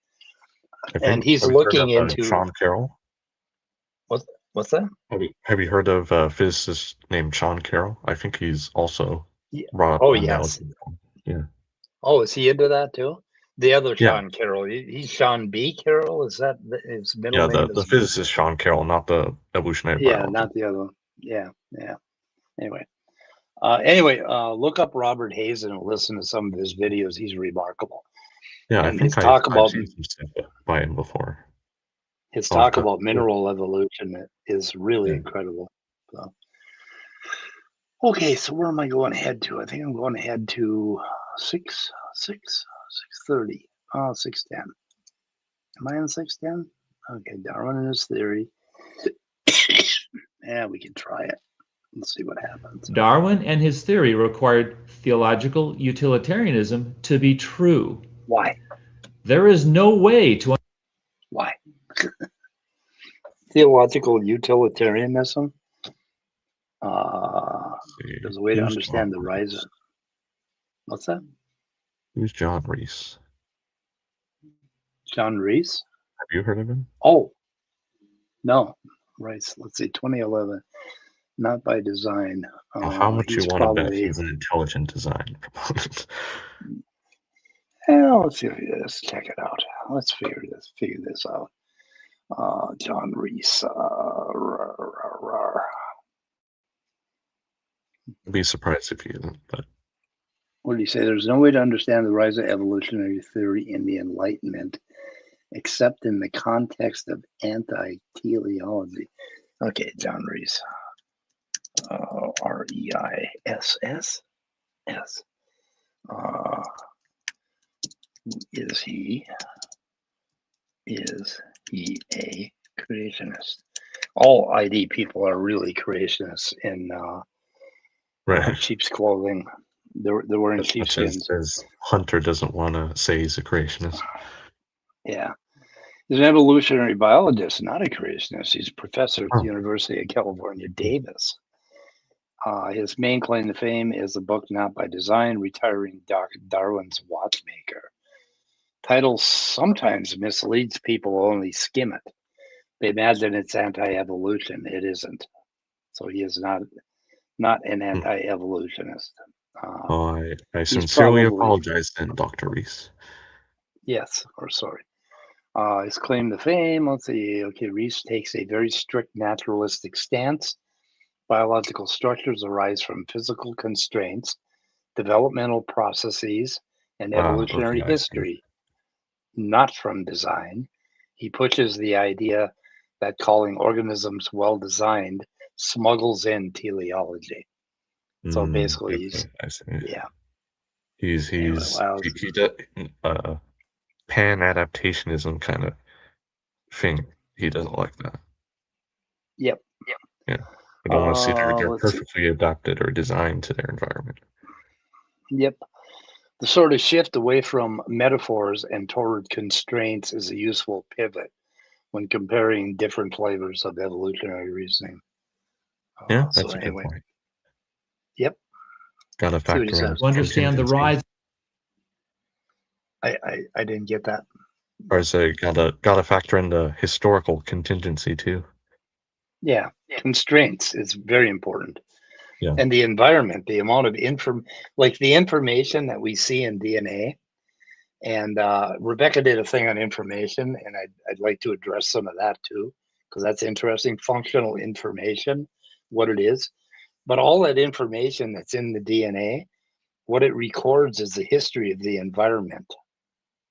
And he's looking into Sean Carroll. What's that? Have you heard of a physicist named Sean Carroll? I think he's also brought up. Oh, yes. Yeah. Oh, is he into that too? The other Sean Carroll, he's Sean B. Carroll. Is that his middle name? Yeah, the physicist Sean Carroll, not the evolutionary biologist. Not the other one. Yeah. Anyway, look up Robert Hazen and listen to some of his videos. He's remarkable. Yeah, and I think I've seen some stuff by him before. His talk about mineral evolution is really incredible. So. Okay, so where am I going ahead to? I think I'm going ahead to 6:30. 6:10. Am I on 6:10? Okay, Darwin and his theory. Yeah, we can try it. Let's see what happens. Darwin and his theory required theological utilitarianism to be true. Why? There is no way to. Why? Theological utilitarianism? There's a way to understand the rise of. What's that? Who's John Reese? John Reese? Have you heard of him? Oh, no. Rice. Let's see, 2011. Not by design. How much you want to bet he's an intelligent design proponent? Let's check it out. Let's figure this out. John Reese. I'd be surprised if he isn't, but. What do you say? There's no way to understand the rise of evolutionary theory in the Enlightenment except in the context of anti-teleology. Okay, John Reese. Reiss. Is he a creationist? All ID people are really creationists in sheep's clothing. They're wearing sheepskins. As Hunter doesn't want to say he's a creationist. Yeah. He's an evolutionary biologist, not a creationist. He's a professor at the University of California, Davis. His main claim to fame is the book Not by Design, Retiring Darwin's Watchmaker. Title sometimes misleads people who only skim it. They imagine it's anti-evolution. It isn't. So he is not an anti-evolutionist. I sincerely apologize then, Dr. Reese. Yes, or sorry. His claim to fame, let's see. Okay, Reese takes a very strict naturalistic stance. Biological structures arise from physical constraints, developmental processes, and evolutionary history, not from design. He pushes the idea that calling organisms well-designed smuggles in teleology. So basically, Okay, I see. yeah. He's Anyway, wow. he does pan adaptationism kind of thing. He doesn't like that. Yep. Yeah, I don't want to see they're Let's see. perfectly adapted or designed to their environment. Yep. The sort of shift away from metaphors and toward constraints is a useful pivot when comparing different flavors of evolutionary reasoning. Yeah, So that's a good point. Yep. Got to See what he factor in says. To understand the rise. I didn't get that. Or say gotta factor in the historical contingency too. Yeah. Constraints is very important. Yeah. And the environment, the amount of the information that we see in DNA. And Rebecca did a thing on information, and I'd like to address some of that too, because that's interesting. Functional information, what it is. But all that information that's in the DNA, what it records is the history of the environment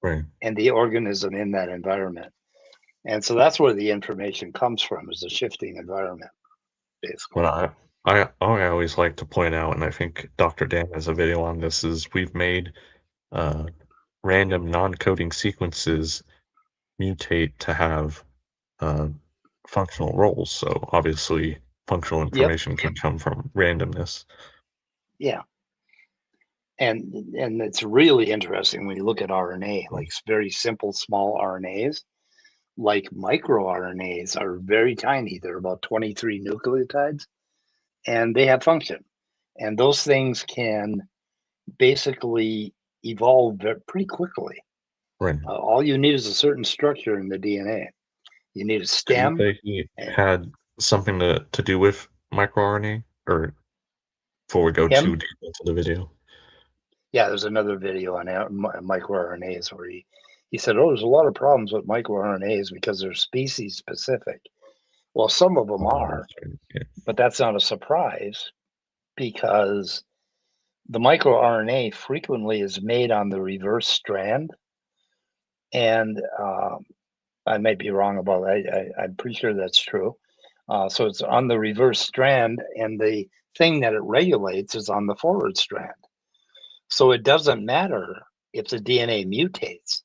Right. and the organism in that environment. And so that's where the information comes from, is the shifting environment, basically. What I always like to point out, and I think Dr. Dan has a video on this, is we've made random non-coding sequences mutate to have functional roles. So obviously functional information can come from randomness. Yeah. And it's really interesting when you look at RNA, like very simple small RNAs, like microRNAs are very tiny. They're about 23 nucleotides, and they have function. And those things can basically evolve pretty quickly. Right. All you need is a certain structure in the DNA. You need a stem. Did you say he had something to do with microRNA, or before we go too deep into the video? Yeah, there's another video on microRNAs where he said, oh, there's a lot of problems with microRNAs because they're species specific. Well, some of them are, but that's not a surprise because the microRNA frequently is made on the reverse strand. And I might be wrong about that. I'm pretty sure that's true. So it's on the reverse strand, and the thing that it regulates is on the forward strand. So it doesn't matter if the DNA mutates,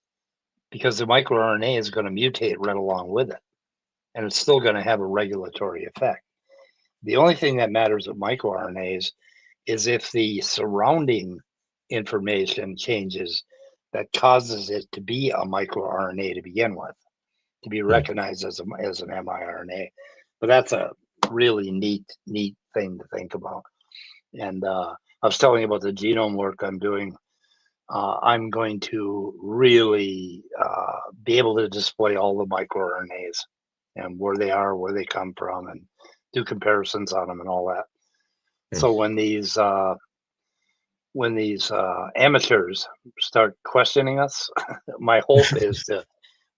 because the microRNA is going to mutate right along with it, and it's still going to have a regulatory effect. The only thing that matters with microRNAs is if the surrounding information changes that causes it to be a microRNA to begin with, to be recognized as an miRNA. But that's a really neat thing to think about. And I was telling you about the genome work I'm doing. I'm going to really be able to display all the microRNAs and where they are, where they come from, and do comparisons on them and all that. So when these amateurs start questioning us, my hope is to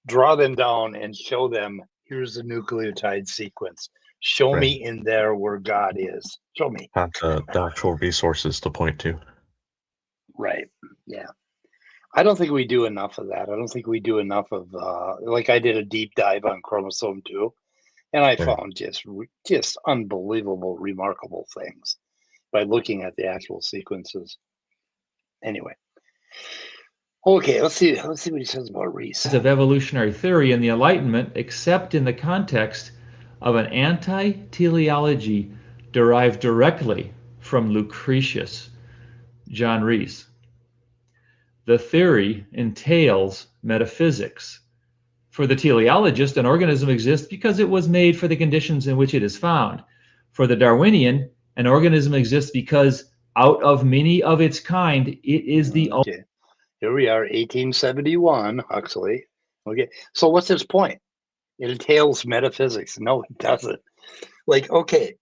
draw them down and show them, here's the nucleotide sequence. Show me in there where God is. Show me. Have the actual resources to point to. Right. Yeah. I don't think we do enough of that. I don't think we do enough of, like I did a deep dive on chromosome 2, and I found just unbelievable, remarkable things by looking at the actual sequences. Anyway. Okay, let's see what he says about Reese. Of evolutionary theory and the Enlightenment, except in the context of an anti-teleology derived directly from Lucretius. John Reese. The theory entails metaphysics. For the teleologist, an organism exists because it was made for the conditions in which it is found. For the Darwinian, an organism exists because out of many of its kind, it is the okay. Here we are, 1871, Huxley. Okay, so what's his point? It entails metaphysics. No, it doesn't. Like, okay,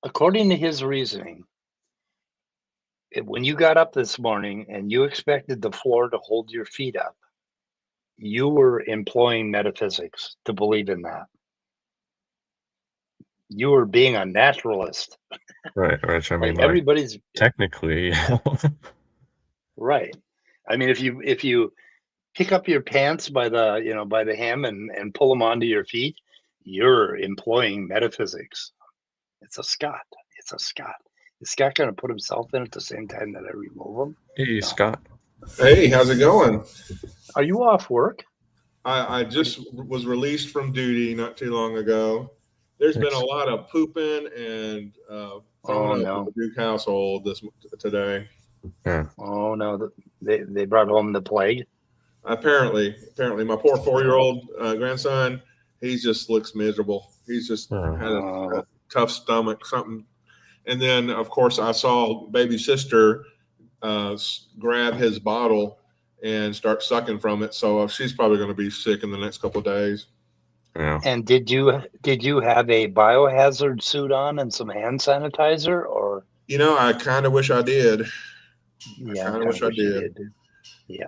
according to his reasoning, when you got up this morning and you expected the floor to hold your feet up, you were employing metaphysics to believe in that. You were being a naturalist. Right. I mean, like everybody's technically. Right. I mean, if you pick up your pants by the hem and pull them onto your feet, you're employing metaphysics. It's a Scott. It's a Scott. Is Scott going to put himself in at the same time that I remove him? Hey, No. Scott. Hey, how's it going? Are you off work? I just was released from duty not too long ago. There's been a lot of pooping and throwing up in the Duke household today. Yeah. Oh no, they brought home the plague. Apparently, my poor 4-year-old grandson, he just looks miserable. He's just had a tough stomach, something. And then, of course, I saw baby sister grab his bottle and start sucking from it. So she's probably going to be sick in the next couple of days. Yeah. And did you have a biohazard suit on and some hand sanitizer, or? I kind of wish I did. Yeah, I kind of wish I did. Yeah.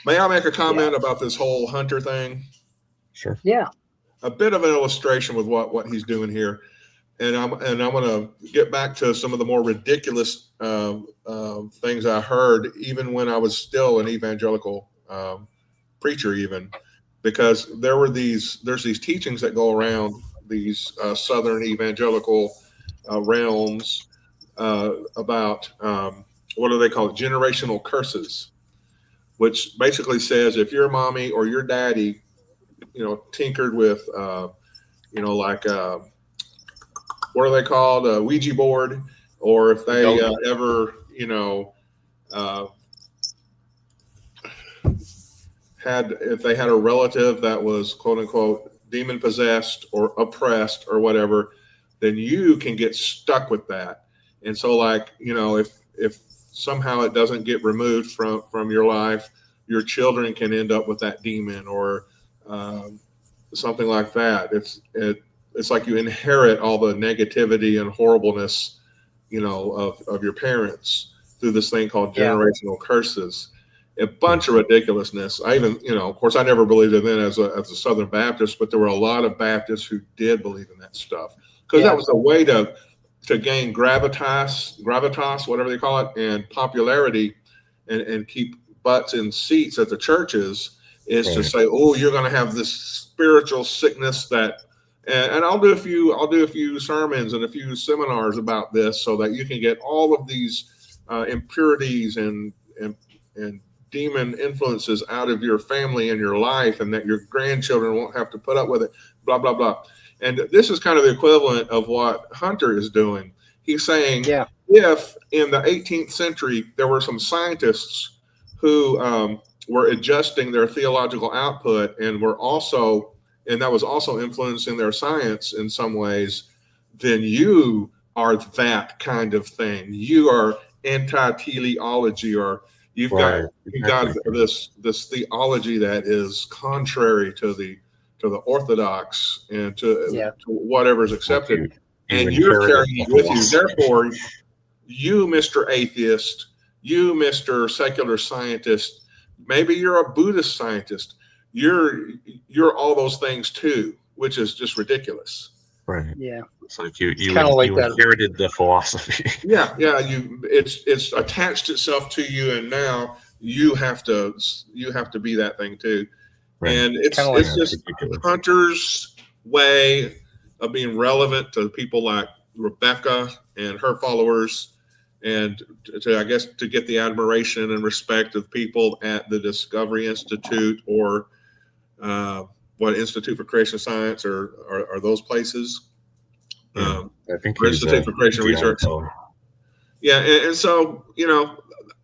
May I make a comment about this whole Hunter thing? Sure. Yeah. A bit of an illustration with what he's doing here. And I'm going to get back to some of the more ridiculous things I heard, even when I was still an evangelical preacher, even because there's these teachings that go around these Southern evangelical realms about what do they call it? Generational curses, which basically says if your mommy or your daddy, tinkered with, like. What are they called? A Ouija board, or if they ever, if they had a relative that was quote unquote demon possessed or oppressed or whatever, then you can get stuck with that. And so, if somehow it doesn't get removed from your life, your children can end up with that demon or something like that. It's like you inherit all the negativity and horribleness, of your parents through this thing called generational curses. A bunch of ridiculousness. I even, of course, I never believed it then as a Southern Baptist, but there were a lot of Baptists who did believe in that stuff because that was a way to gain gravitas, whatever they call it, and popularity, and keep butts in seats at the churches. Is to say, oh, you're going to have this spiritual sickness that. And I'll do a few sermons and a few seminars about this so that you can get all of these impurities and demon influences out of your family and your life, and that your grandchildren won't have to put up with it, blah, blah, blah. And this is kind of the equivalent of what Hunter is doing. He's saying, if in the 18th century there were some scientists who were adjusting their theological output and that was also influencing their science in some ways, then you are that kind of thing. You are anti-teleology, or you've got this theology that is contrary to the orthodox and to whatever is accepted, and you're carrying it with you. Therefore, you, Mr. Atheist, you, Mr. Secular Scientist, maybe you're a Buddhist scientist. You're all those things too, which is just ridiculous. Right. Yeah. It's like you like inherited the philosophy. Yeah. It's attached itself to you, and now you have to be that thing too. Right. And it's just ridiculous. Hunter's way of being relevant to people like Rebecca and her followers, and to get the admiration and respect of people at the Discovery Institute or what Institute for Creation Science or those places. I think Institute for Creation Research. Yeah, and so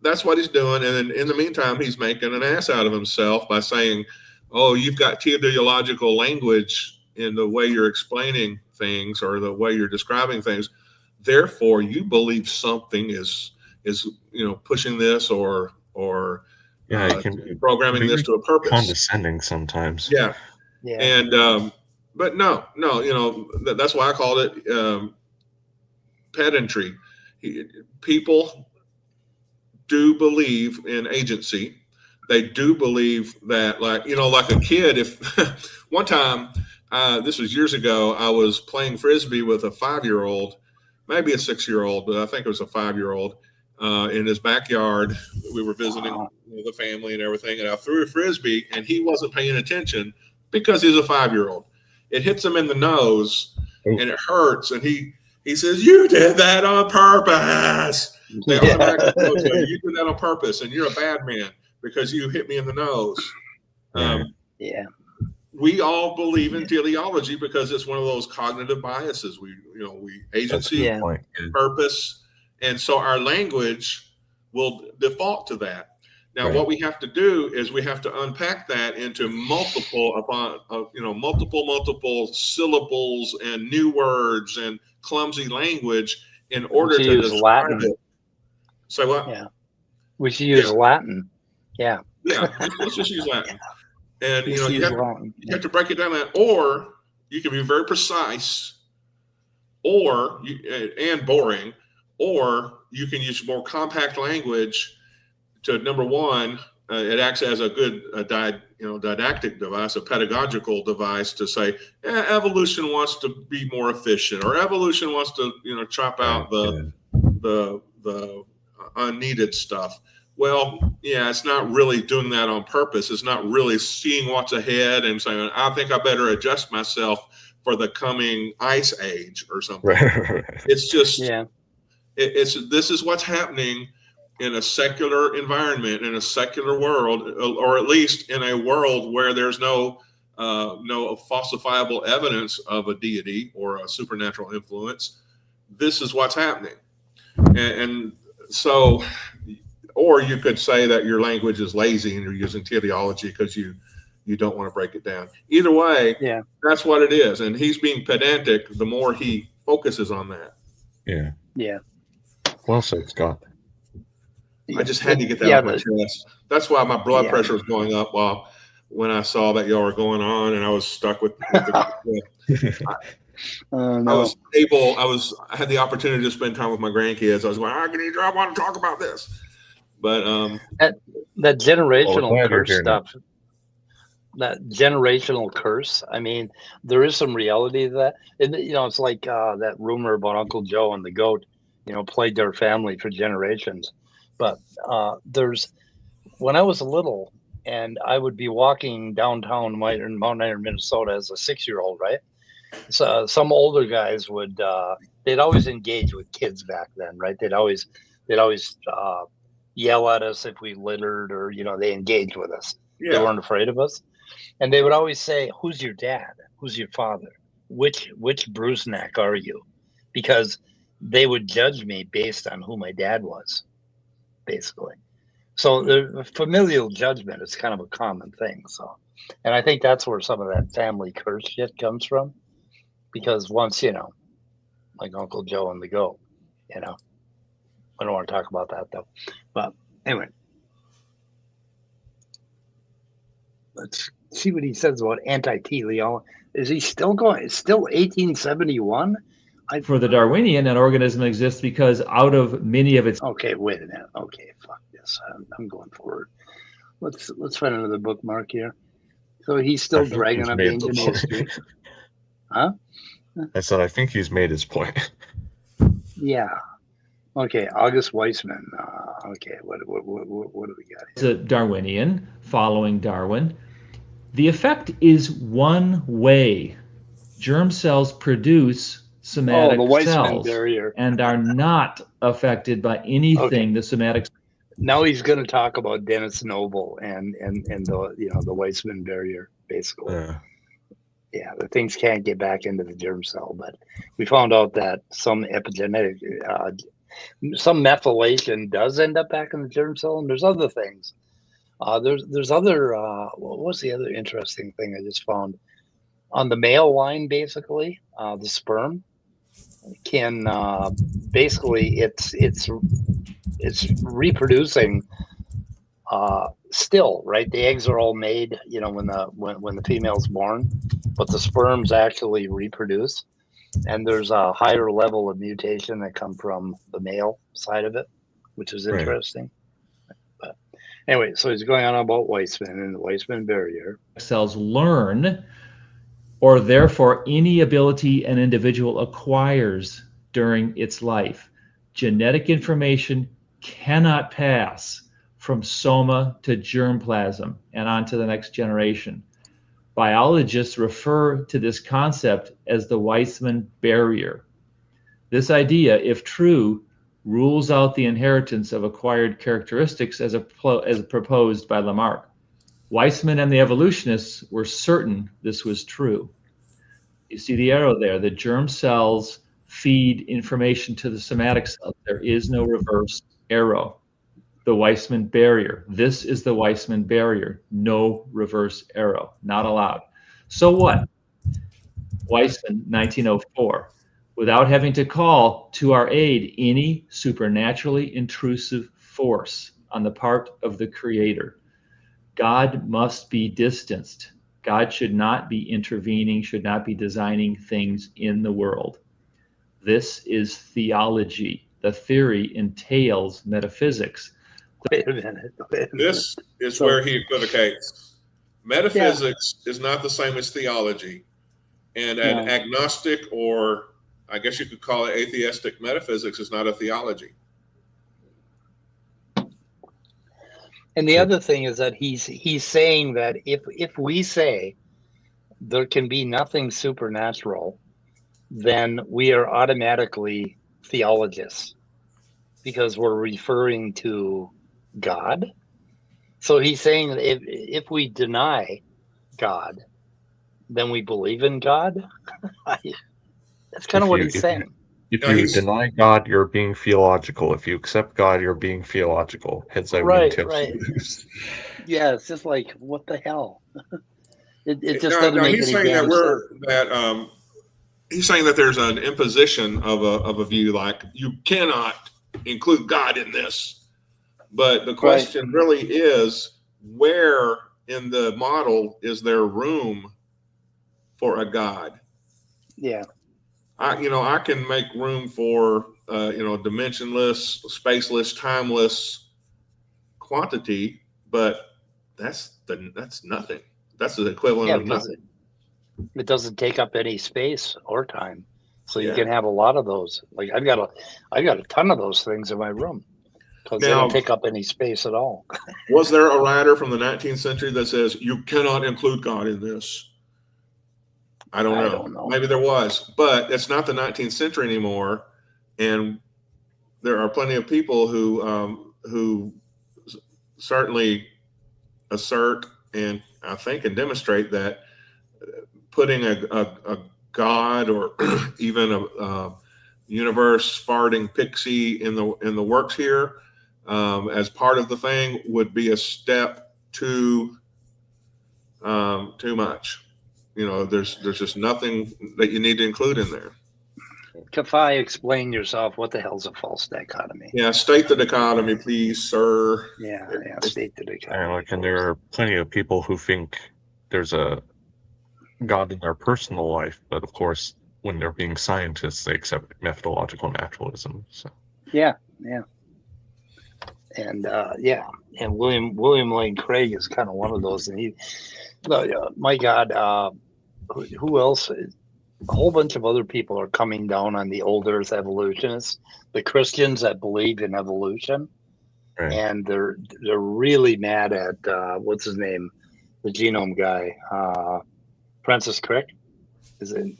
that's what he's doing, and then in the meantime, he's making an ass out of himself by saying, "Oh, you've got teleological language in the way you're explaining things or the way you're describing things. Therefore, you believe something is pushing this or it can be programming this to a purpose." Condescending sometimes. Yeah. And but no, that's why I called it pedantry. People do believe in agency. They do believe that, like a kid. If one time, this was years ago, I was playing Frisbee with a 5-year-old, maybe a 6-year-old, but I think it was a 5-year-old in his backyard. We were visiting the family and everything, and I threw a Frisbee, and he wasn't paying attention because he's a 5-year-old. it hits him in the nose Ooh. and it hurts. And he says, "You did that on purpose." They automatically go to, "You did that on purpose, and you're a bad man because you hit me in the nose." Yeah. We all believe in teleology because it's one of those cognitive biases. We agency, purpose, and so our language will default to that. Now, what we have to do is we have to unpack that into multiple syllables and new words and clumsy language in order to use describe Latin. it. Say what? Yeah. We should use Latin. Yeah. Yeah. Let's just use Latin. And you have to break it down that, or you can be very precise, and boring, or you can use more compact language to, number one, it acts as a good didactic device, a pedagogical device to say, evolution wants to be more efficient, or evolution wants to chop out the unneeded stuff. Well, it's not really doing that on purpose. It's not really seeing what's ahead and saying, I think I better adjust myself for the coming ice age or something. It's just, this is what's happening in a secular environment, in a secular world, or at least in a world where there's no falsifiable evidence of a deity or a supernatural influence. This is what's happening. And so, or you could say that your language is lazy and you're using teleology because you don't want to break it down. Either way, that's what it is. And he's being pedantic the more he focuses on that. Yeah. Well said, Scott. I just had to get that off my chest. That's why my blood pressure was going up when I saw that y'all were going on, and I was stuck with the I had the opportunity to spend time with my grandkids. I was going, I want to talk about this. But that generational curse stuff, that generational curse, I mean, there is some reality to that. It's like that rumor about Uncle Joe and the goat, plagued their family for generations. But when I was little, and I would be walking downtown in Mount Iron, Minnesota as a 6-year-old, right? So some older guys they'd always engage with kids back then, right? They'd always yell at us if we littered, or they engaged with us. They weren't afraid of us, and they would always say, "Who's your dad? Who's your father? Which Bruce neck are you?" Because they would judge me based on who my dad was, basically. So the familial judgment is kind of a common thing. So, and I think that's where some of that family curse shit comes from, because once like Uncle Joe and the goat, I don't want to talk about that though. But anyway, let's see what he says about anti-teleology. Is he still going? It's still 1871? For the Darwinian, an organism exists because out of many of its... Okay, wait a minute. Okay, fuck this. I'm going forward. Let's find another bookmark here. So he's still dragging up ancient history. Huh? I said, I think he's made his point. Yeah. Okay, August Weismann. Okay, what do we got here? It's a Darwinian, following Darwin. The effect is one way. Germ cells produce somatic cells barrier, and are not affected by anything the somatic. Now he's going to talk about Dennis Noble and the Weismann barrier, basically. The things can't get back into the germ cell, but we found out that some epigenetic, some methylation does end up back in the germ cell, and there's other things. There's other. What was the other interesting thing I just found? On the male line, basically, the sperm can basically it's reproducing still, right? The eggs are all made, when the female's born, but the sperms actually reproduce, and there's a higher level of mutation that come from the male side of it, which is interesting. But anyway, so he's going on about Weismann and the Weismann barrier. Cells learn, or therefore any ability an individual acquires during its life. Genetic information cannot pass from soma to germplasm and on to the next generation. Biologists refer to this concept as the Weismann barrier. This idea, if true, rules out the inheritance of acquired characteristics as proposed by Lamarck. Weismann and the evolutionists were certain this was true. You see the arrow there. The germ cells feed information to the somatic cells. There is no reverse arrow. The Weismann barrier. This is the Weismann barrier. No reverse arrow. Not allowed. So what? Weismann, 1904. Without having to call to our aid any supernaturally intrusive force on the part of the Creator. God must be distanced. God should not be intervening, should not be designing things in the world. This is theology. The theory entails metaphysics. Wait a minute. This is where he equivocates. Metaphysics is not the same as theology. And an agnostic, or I guess you could call it atheistic metaphysics, is not a theology. And the other thing is that he's saying that if we say there can be nothing supernatural, then we are automatically theologists because we're referring to God. So he's saying that if we deny God, then we believe in God. That's kind of what he's saying. If you deny God, you're being theological. If you accept God, you're being theological. Hence, Right. Yeah, it's just like, what the hell? It just doesn't make he's any saying sense. He's saying that there's an imposition of a view, like you cannot include God in this. But the question really is, where in the model is there room for a God? Yeah. I can make room for dimensionless, spaceless, timeless quantity, but that's nothing. That's the equivalent of nothing. It doesn't take up any space or time, so you can have a lot of those. Like I've got a ton of those things in my room because they don't take up any space at all. Was there a writer from the 19th century that says you cannot include God in this? I don't know. Maybe there was, but it's not the 19th century anymore, and there are plenty of people who certainly assert and I think and demonstrate that putting a God or even a universe farting pixie in the works here as part of the thing would be a step too much. There's just nothing that you need to include in there. Kafai, explain yourself. What the hell's a false dichotomy? Yeah, state the dichotomy, please, sir. Yeah, state the dichotomy. And there are plenty of people who think there's a God in their personal life, but of course, when they're being scientists, they accept methodological naturalism. So. Yeah. And and William Lane Craig is kind of one of those, and my God, who else? A whole bunch of other people are coming down on the old Earth evolutionists, the Christians that believe in evolution, and they're really mad at what's his name, the genome guy, Francis Crick. Is it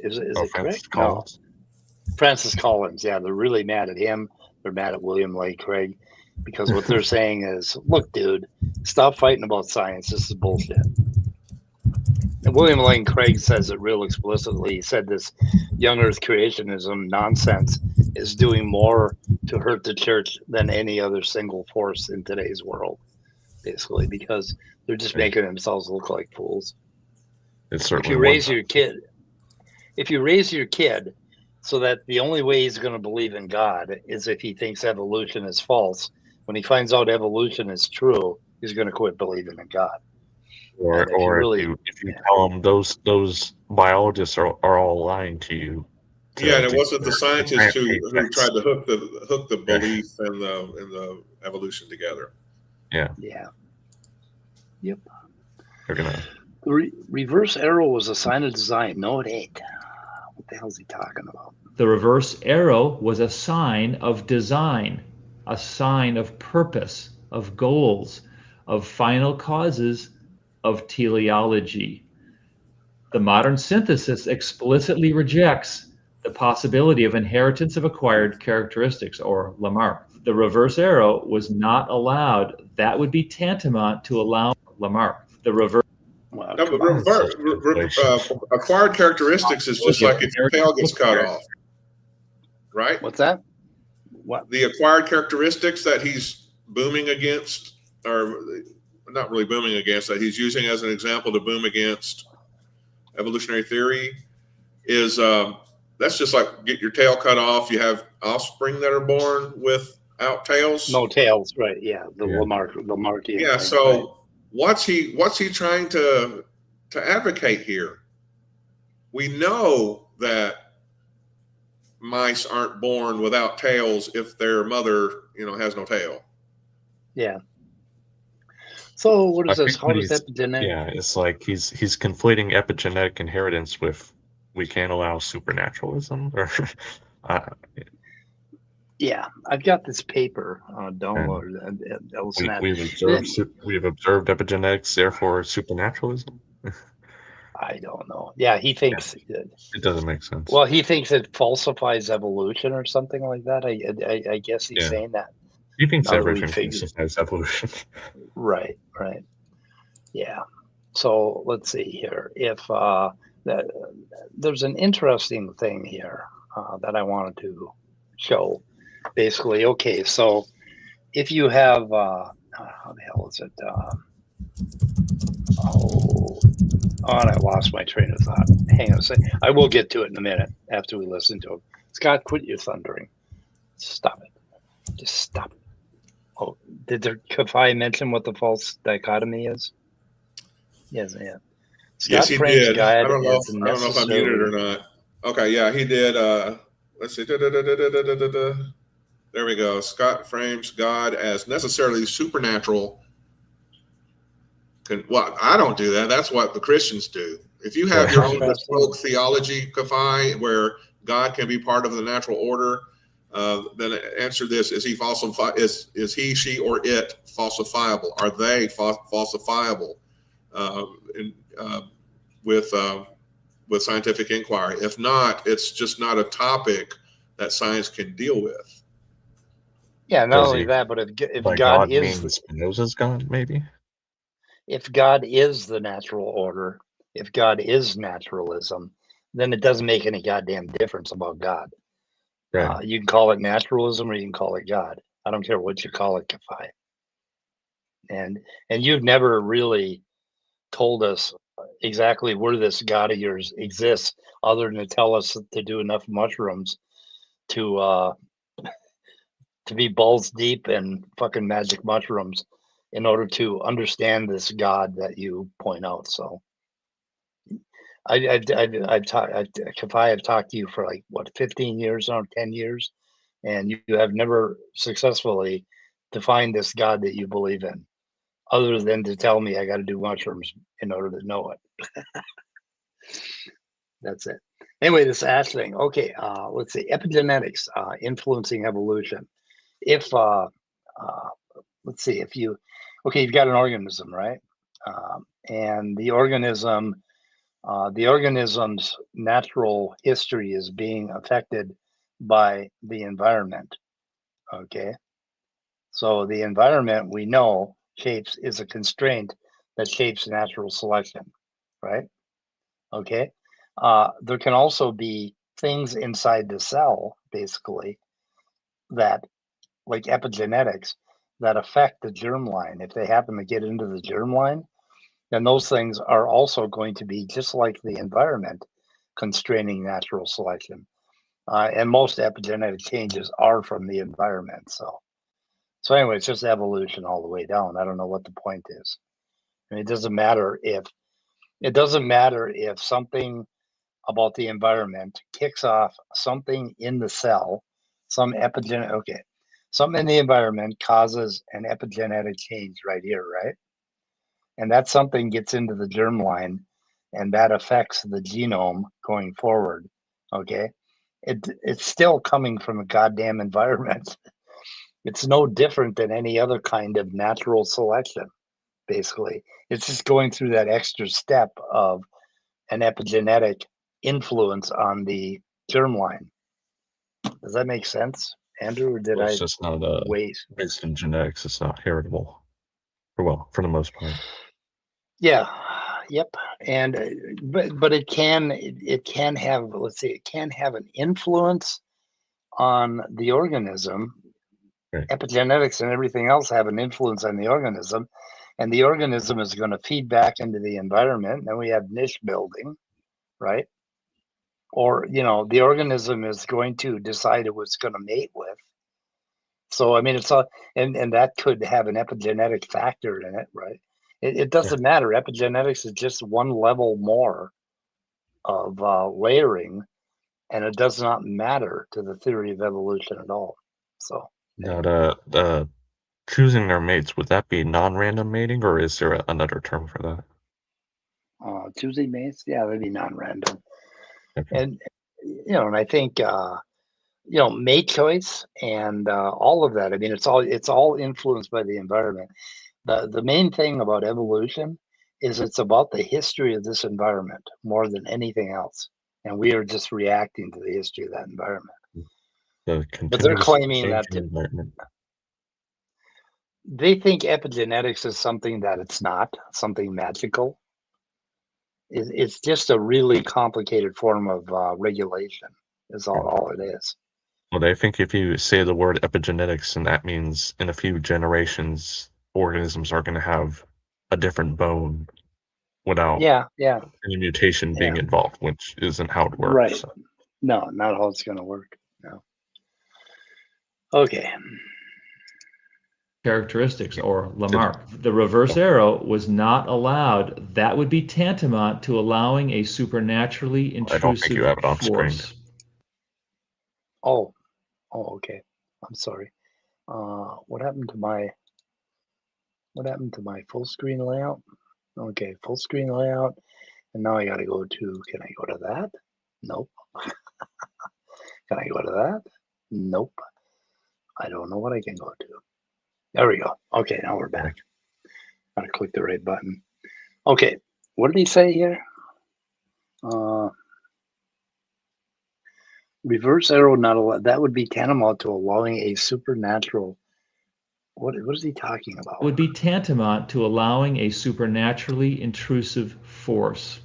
Crick? Collins. No. Francis Collins. Yeah, they're really mad at him. They're mad at William Lane Craig because what they're saying is, look, dude, stop fighting about science. This is bullshit. And William Lane Craig says it real explicitly. He said this young Earth creationism nonsense is doing more to hurt the church than any other single force in today's world, basically, because they're just making themselves look like fools. It's certainly if you raise your kid so that the only way he's going to believe in God is if he thinks evolution is false, when he finds out evolution is true, he's going to quit believing in God. Or if you tell them those biologists are all lying to you. And it wasn't the scientists who tried to hook the belief and the evolution together. Yeah. Yep. They're gonna. The reverse arrow was a sign of design. No, it ain't. What the hell is he talking about? The reverse arrow was a sign of design, a sign of purpose, of goals, of final causes, of teleology. The modern synthesis explicitly rejects the possibility of inheritance of acquired characteristics, or Lamarck. The reverse arrow was not allowed. That would be tantamount to allow Lamarck. The reverse. Well, No, come but on. acquired characteristics is just like if your tail gets cut off, right? What's that? What? The acquired characteristics that he's booming against, or not really booming against, that he's using as an example to boom against evolutionary theory, is that's just like get your tail cut off. You have offspring that are born without tails. No tails, right? Yeah, the Yeah. Lamarckian. Yeah. thing, So right. what's he trying to advocate here? We know that mice aren't born without tails if their mother, has no tail. Yeah. So what is I this? think How when does epigenetic? yeah, it's like he's conflating epigenetic inheritance with we can't allow supernaturalism, or Yeah, I've got this paper downloaded. we've observed epigenetics, therefore supernaturalism. I don't know. Yeah, he thinks. It doesn't make sense. Well, he thinks it falsifies evolution or something like that. I guess he's Yeah. saying that. He thinks now that we everything figured- falsifies evolution. Right. Yeah. So let's see here. If there's an interesting thing here that I wanted to show. Basically, okay. So if you have how the hell is it? And I lost my train of thought. Hang on a second. I will get to it in a minute after we listen to him. Scott, quit your thundering. Stop it. Just stop it. Oh, did Kafai mention what the false dichotomy is? Yes, yeah. Yes, he Frame's did. guide I don't know is if I'm muted or not. Okay, yeah, he did. Let's see. There we go. Scott frames God as necessarily supernatural. Well, I don't do that. That's what the Christians do. If you have your own bespoke theology, Kafai, where God can be part of the natural order, then answer this: is he falsifiable? Is he, she, or it falsifiable? Are they falsifiable with scientific inquiry? If not, it's just not a topic that science can deal with. Yeah, not only that, but if God is Spinoza's God, maybe. If God is the natural order, if God is naturalism, then it doesn't make any goddamn difference about God. Right. You can call it naturalism or you can call it God. I don't care what you call it, Kafai. And you've never really told us exactly where this God of yours exists, other than to tell us to do enough mushrooms to be balls deep in fucking magic mushrooms in order to understand this God that you point out. So I've talked to you for like what 15 years or 10 years, and you have never successfully defined this God that you believe in, other than to tell me I got to do mushrooms in order to know it. That's it. Anyway, this ash thing. Okay, let's see. Epigenetics influencing evolution. If let's see, if you've got an organism, right? And the organism's natural history is being affected by the environment. Okay, so the environment we know is a constraint that shapes natural selection, right? Okay, there can also be things inside the cell, basically, that, like epigenetics, that affect the germline. If they happen to get into the germline, then those things are also going to be just like the environment constraining natural selection. And most epigenetic changes are from the environment. So anyway, it's just evolution all the way down. I don't know what the point is. I mean, it doesn't matter if something about the environment kicks off something in the cell, something in the environment causes an epigenetic change right here, right? And that something gets into the germline, and that affects the genome going forward. Okay, it's still coming from a goddamn environment. It's no different than any other kind of natural selection. Basically, it's just going through that extra step of an epigenetic influence on the germline. Does that make sense, Andrew, or did Well, I it's just not waste? based in genetics. It's not heritable. Well, for the most part. Yeah. Yep. And but it can have, let's see, it can have an influence on the organism. Right. Epigenetics and everything else have an influence on the organism, and the organism is going to feed back into the environment. And then we have niche building, right? Or, the organism is going to decide who it's going to mate with. So, I mean, it's all, and that could have an epigenetic factor in it, right? It doesn't matter. Epigenetics is just one level more of layering, and it does not matter to the theory of evolution at all. So, Now, the choosing their mates, would that be non-random mating, or is there another term for that? choosing mates, yeah, that'd be non-random. Okay. And, and I think, mate choice and all of that. I mean, it's all influenced by the environment. The main thing about evolution is it's about the history of this environment more than anything else, and we are just reacting to the history of that environment. The But they're continuous claiming that changing environment. they think epigenetics is something that it's not, something magical. It's just a really complicated form of regulation. Is all it is. Well, they think if you say the word epigenetics, and that means in a few generations, organisms are going to have a different bone without Yeah. any mutation being involved, which isn't how it works. Right. So. No, not how it's going to work. No. Okay. Characteristics, or Lamarck. The reverse arrow was not allowed. That would be tantamount to allowing a supernaturally intrusive I don't think you have it on force. screen. Oh, okay. I'm sorry. What happened to my full screen layout? Okay, full screen layout. And now I got to go to, can I go to that? Nope. Can I go to that? Nope. I don't know what I can go to. There we go. Okay, now we're back. Gotta click the right button. Okay, what did he say here? Reverse arrow not allowed. That would be tantamount to allowing a supernatural. What is he talking about? Would be tantamount to allowing a supernaturally intrusive force.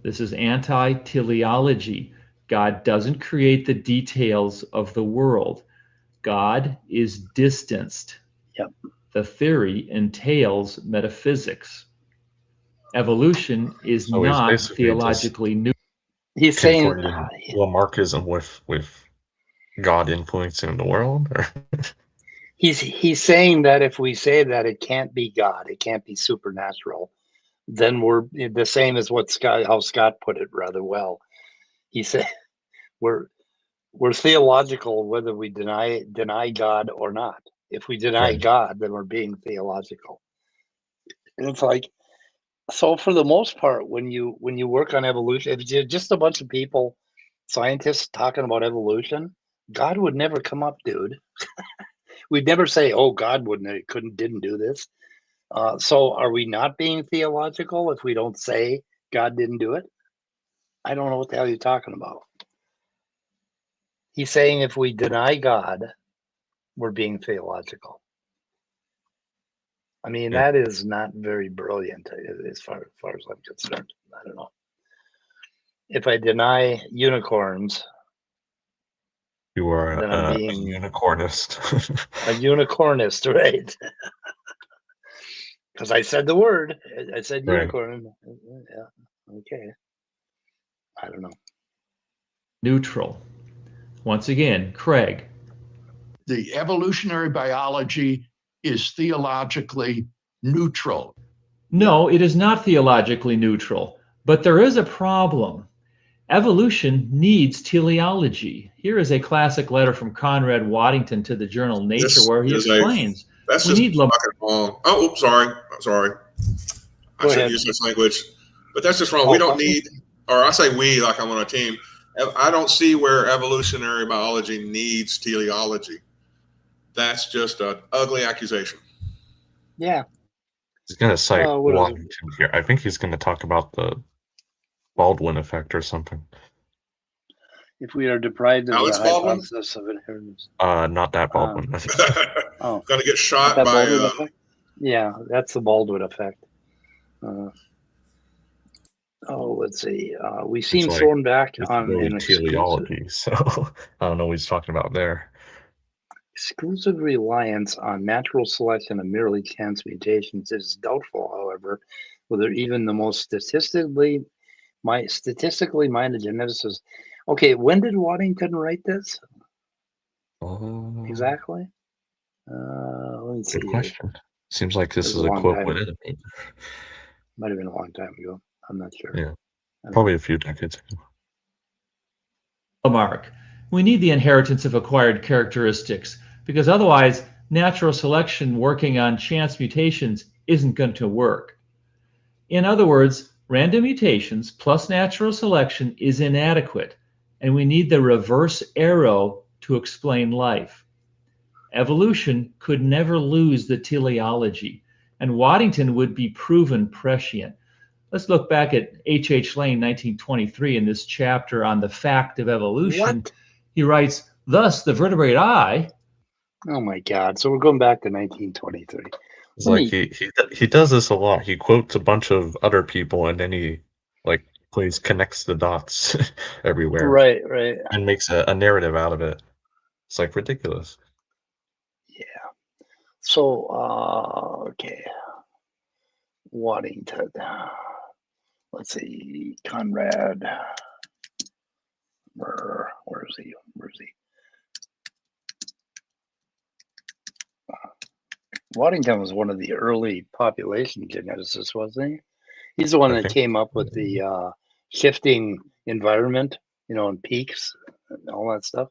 This is anti-teleology. God doesn't create the details of the world. God is distanced. Yep. The theory entails metaphysics. Evolution is not theologically new. He's saying Lamarckism with God influencing the world. Or? He's saying that if we say that it can't be God, it can't be supernatural, then we're the same as how Scott put it rather well. He said we're theological whether we deny God or not. If we deny God, then we're being theological. And it's like, so for the most part, when you work on evolution, if you're just a bunch of people, scientists talking about evolution, God would never come up, dude. We'd never say, "Oh, God didn't do this." So, are we not being theological if we don't say God didn't do it? I don't know what the hell you're talking about. He's saying if we deny God, we're being theological. I mean, that is not very brilliant as far as I'm concerned. I don't know. If I deny unicorns, you are a unicornist. A unicornist, right? Because I said the word. I said unicorn. Yeah. Okay. I don't know. Neutral. Once again, Craig. The evolutionary biology is theologically neutral. No, it is not theologically neutral, but there is a problem. Evolution needs teleology. Here is a classic letter from Conrad Waddington to the journal Nature, where he explains. That's just fucking wrong. Oh, sorry. I shouldn't use this language, but that's just wrong. We don't need, or I say we like I'm on a team. I don't see where evolutionary biology needs teleology. That's just an ugly accusation. Yeah. He's going to cite Waddington here. I think he's going to talk about Baldwin effect or something. If we are deprived of Alex the Baldwin? hypothesis of inheritance. Not that Baldwin. Oh, Gonna get shot that by Baldwin effect? Yeah, that's the Baldwin effect. Let's see. We seem like- thrown back it's on really an exclusive, teleology, so I don't know what he's talking about there. exclusive reliance on natural selection and merely chance mutations. It is doubtful, however, whether even the most statistically minded geneticists. Okay, when did Waddington write this exactly? Let me see. Good question. Seems like this It was is a a long quote time. within it. Might have been a long time ago. I'm not sure. Yeah, probably a few decades ago. Mark. We need the inheritance of acquired characteristics because otherwise natural selection working on chance mutations isn't going to work. In other words, random mutations plus natural selection is inadequate, and we need the reverse arrow to explain life. Evolution could never lose the teleology, and Waddington would be proven prescient. Let's look back at H. Lane, 1923, in this chapter on the fact of evolution. What? He writes, thus the vertebrate eye. Oh my God. So we're going back to 1923. It's like he does this a lot. He quotes a bunch of other people and then he connects the dots everywhere. Right. And makes a narrative out of it. It's like ridiculous. Yeah. So, okay. Waddington. Let's see. Conrad. Where is he? Waddington was one of the early population geneticists, wasn't he? He's the one that came up with the shifting environment, and peaks and all that stuff.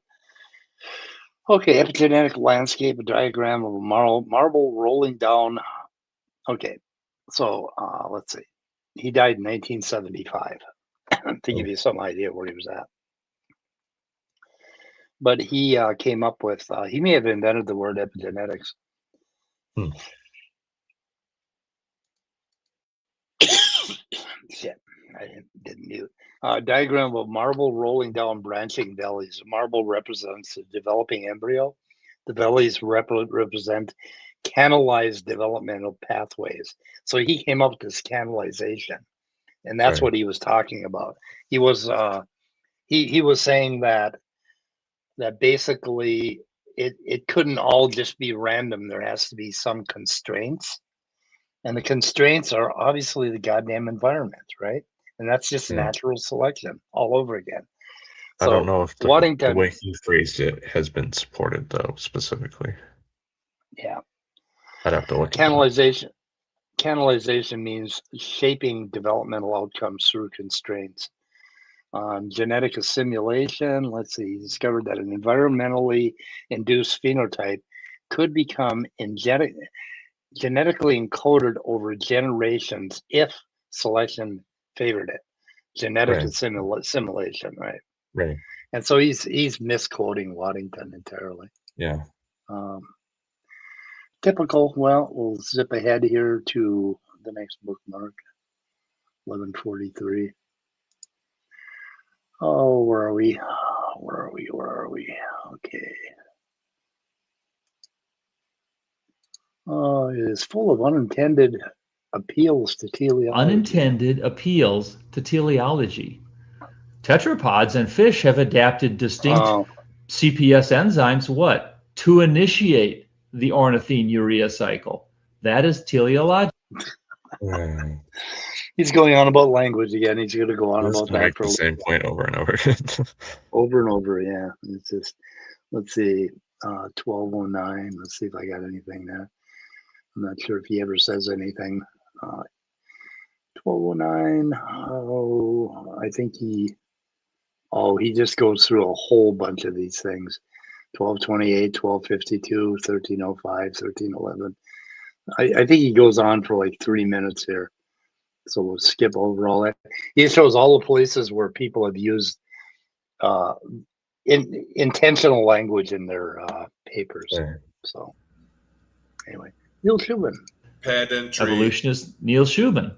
Okay, epigenetic landscape, a diagram of a marble rolling down. Okay, so let's see. He died in 1975 to give you some idea where he was at. But he came up with, he may have invented the word epigenetics. Shit, I didn't mute. Diagram of marble rolling down branching valleys. Marble represents a developing embryo. The valleys represent canalized developmental pathways. So he came up with this canalization, and that's what he was talking about. He was he was saying that basically it couldn't all just be random. There has to be some constraints. And the constraints are obviously the goddamn environment, right? And that's just natural selection all over again. So I don't know if the Waddington, way he phrased it has been supported, though, specifically. Yeah. I'd have to look. Canalization means shaping developmental outcomes through constraints. Genetic assimilation, let's see, he discovered that an environmentally induced phenotype could become genetically encoded over generations if selection favored it. Genetic assimilation, right? Right. And so he's misquoting Waddington entirely. Yeah. Typical. Well, we'll zip ahead here to the next bookmark, 1143. Oh, where are we? Okay. It is full of unintended appeals to teleology. Unintended appeals to teleology. Tetrapods and fish have adapted distinct CPS enzymes, to initiate the ornithine-urea cycle. That is teleology. He's going on about language again. He's going to go on about that for the same point over and over. Over and over, yeah. It's just, let's see, 1209. Let's see if I got anything there. I'm not sure if he ever says anything. 1209. I think he just goes through a whole bunch of these things. 1228, 1252, 1305, 1311. I think he goes on for like 3 minutes here. So we'll skip over all that. He shows all the places where people have used intentional language in their papers. So anyway, Neil Shubin. Pedantry. Evolutionist Neil Shubin.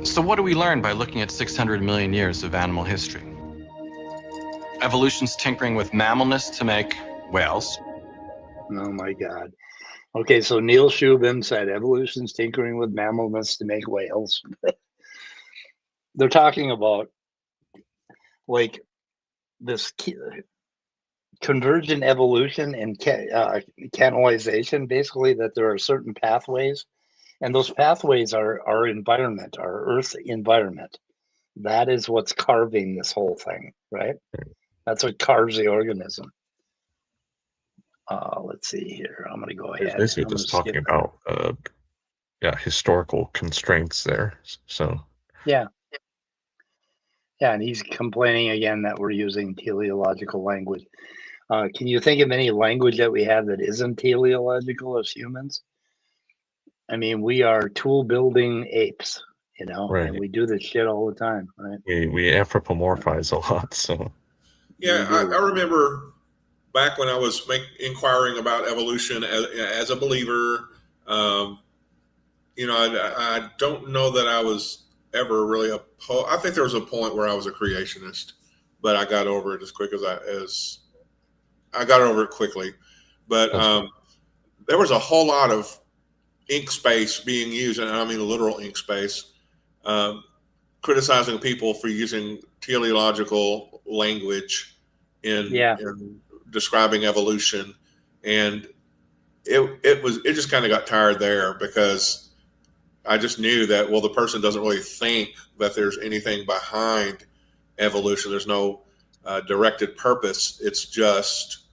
So what do we learn by looking at 600 million years of animal history? Evolution's tinkering with mammalness to make whales. Oh my God. Okay, so Neil Shubin said evolution's tinkering with mammalness to make whales. They're talking about like this convergent evolution and canalization, basically, that there are certain pathways, and those pathways are our environment, our Earth environment. That is what's carving this whole thing, right? That's what carves the organism. Let's see here. I'm going to go It's ahead. basically I'm gonna just talking skip. about historical constraints there. So Yeah. Yeah, and he's complaining again that we're using teleological language. Can you think of any language that we have that isn't teleological as humans? I mean, we are tool building apes, you know, right, and we do this shit all the time, right? we anthropomorphize a lot. So Yeah, We do. I remember back when I was inquiring about evolution as a believer. You know, I don't know that I was ever really opposed. I think there was a point where I was a creationist, but I got over it as quick as I got over it quickly. But there was a whole lot of ink space being used, and I mean literal ink space, criticizing people for using teleological language in describing evolution, and it just kind of got tired there, because I just knew that, well, the person doesn't really think that there's anything behind evolution. There's no directed purpose. It's just,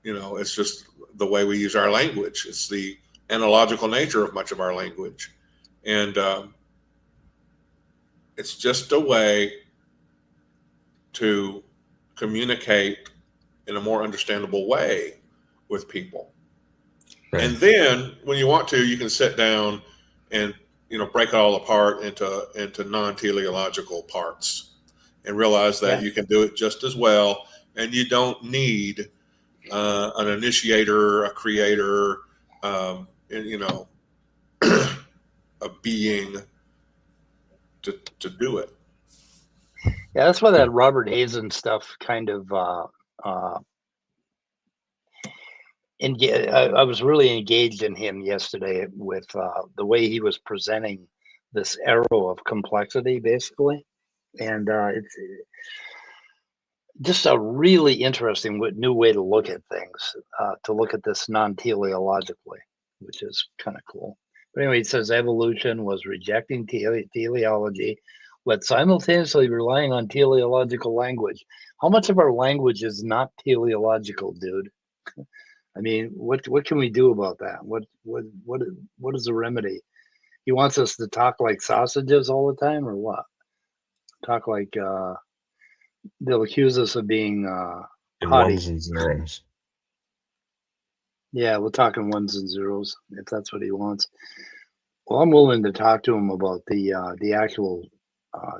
it's just the way we use our language. It's the analogical nature of much of our language. And it's just a way to communicate in a more understandable way with people. right. And then when you want to, you can sit down and break it all apart into non-teleological parts, and realize that you can do it just as well, and you don't need an initiator, a creator, and, a being to do it. Yeah, that's why that Robert Hazen stuff kind of I was really engaged in him yesterday with the way he was presenting this arrow of complexity, basically. And it's just a really interesting new way to look at things, to look at this non-teleologically, which is kind of cool. But anyway, it says evolution was rejecting teleology, but simultaneously relying on teleological language. How much of our language is not teleological, dude? I mean, what can we do about that? What is the remedy? He wants us to talk like sausages all the time, or what? Talk like they'll accuse us of being in haughty. ones and zeros. Yeah, we're talking ones and zeros if that's what he wants. Well, I'm willing to talk to him about the actual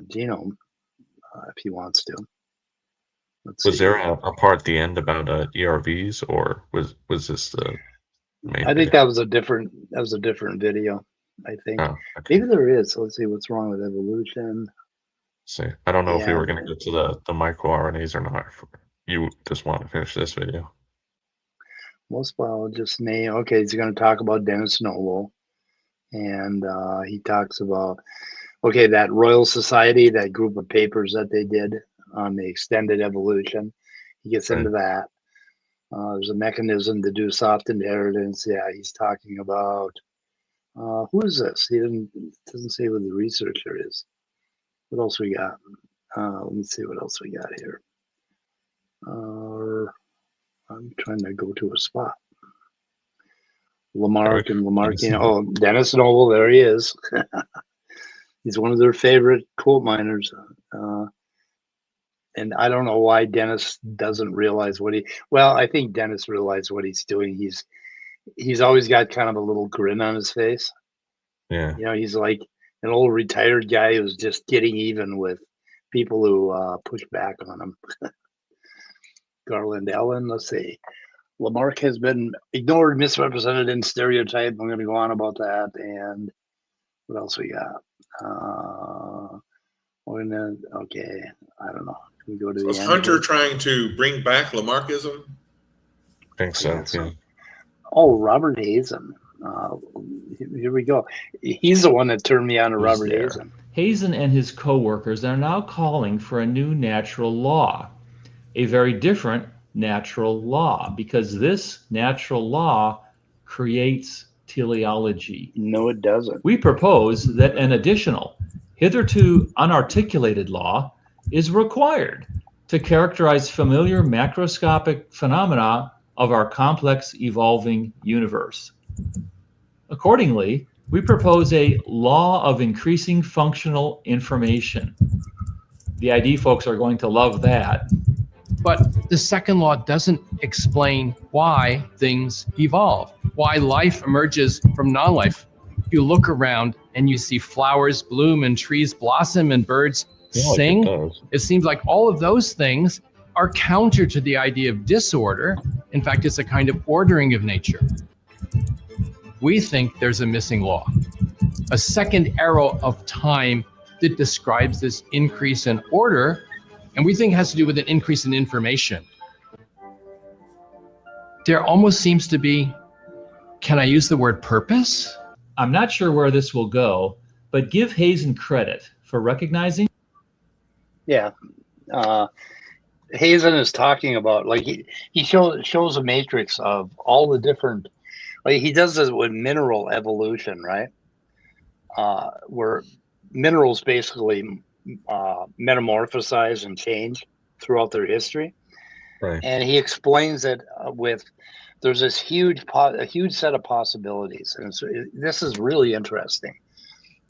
genome if he wants to. Was there a part at the end about ERVs, or was this the main? I think that was a different video. I think maybe there is. Let's see what's wrong with evolution. See, I don't know if we were going to get to the microRNAs or not. You just want to finish this video. Most biologists may. Okay, he's going to talk about Dennis Noble, and he talks about that Royal Society, that group of papers that they did on the extended evolution. He gets into that. There's a mechanism to do soft inheritance. Yeah, he's talking about who is this? He doesn't say who the researcher is. What else we got? Let me see what else we got here. I'm trying to go to a spot. Lamarck and Lamarckian. Oh, Dennis Noble, there he is. He's one of their favorite quote miners. And I don't know why Dennis doesn't realize I think Dennis realized what he's doing. He's always got kind of a little grin on his face. Yeah. He's like an old retired guy who's just getting even with people who push back on him. Garland Allen, let's see. Lamarck has been ignored, misrepresented, and stereotyped. I'm going to go on about that. And what else we got? Okay, I don't know. Can we go to So the is end Hunter here? trying to bring back Lamarckism? I think so. Yes. Yeah. Oh, Robert Hazen. Here we go. He's the one that turned me on to Who's Robert there? Hazen. Hazen and his co-workers are now calling for a new natural law, a very different natural law, because this natural law creates teleology. No, it doesn't. We propose that an additional, hitherto unarticulated law is required to characterize familiar macroscopic phenomena of our complex evolving universe. Accordingly, we propose a law of increasing functional information. The ID folks are going to love that. But the second law doesn't explain why things evolve, why life emerges from non-life. You look around and you see flowers bloom and trees blossom and birds sing. It seems like all of those things are counter to the idea of disorder. In fact, it's a kind of ordering of nature. We think there's a missing law, a second arrow of time that describes this increase in order, and we think it has to do with an increase in information. There almost seems to be, can I use the word purpose? I'm not sure where this will go, but give Hazen credit for recognizing. Yeah. Hazen is talking about, like, he shows a matrix of all the different, like, he does this with mineral evolution, right? Where minerals basically metamorphosize and change throughout their history. Right. And he explains it with, there's this huge set of possibilities. And so this is really interesting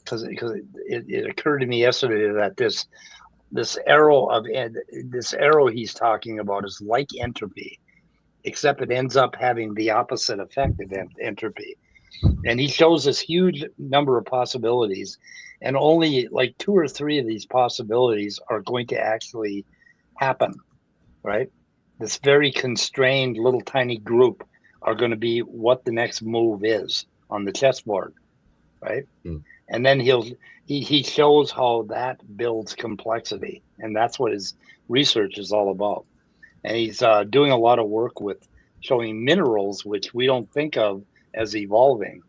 because it occurred to me yesterday that this arrow he's talking about is like entropy, except it ends up having the opposite effect of entropy. And he shows this huge number of possibilities, and only like 2 or 3 of these possibilities are going to actually happen, right? This very constrained little tiny group are going to be what the next move is on the chessboard, right? Mm. And then he shows how that builds complexity, and that's what his research is all about. And he's doing a lot of work with showing minerals, which we don't think of as evolving,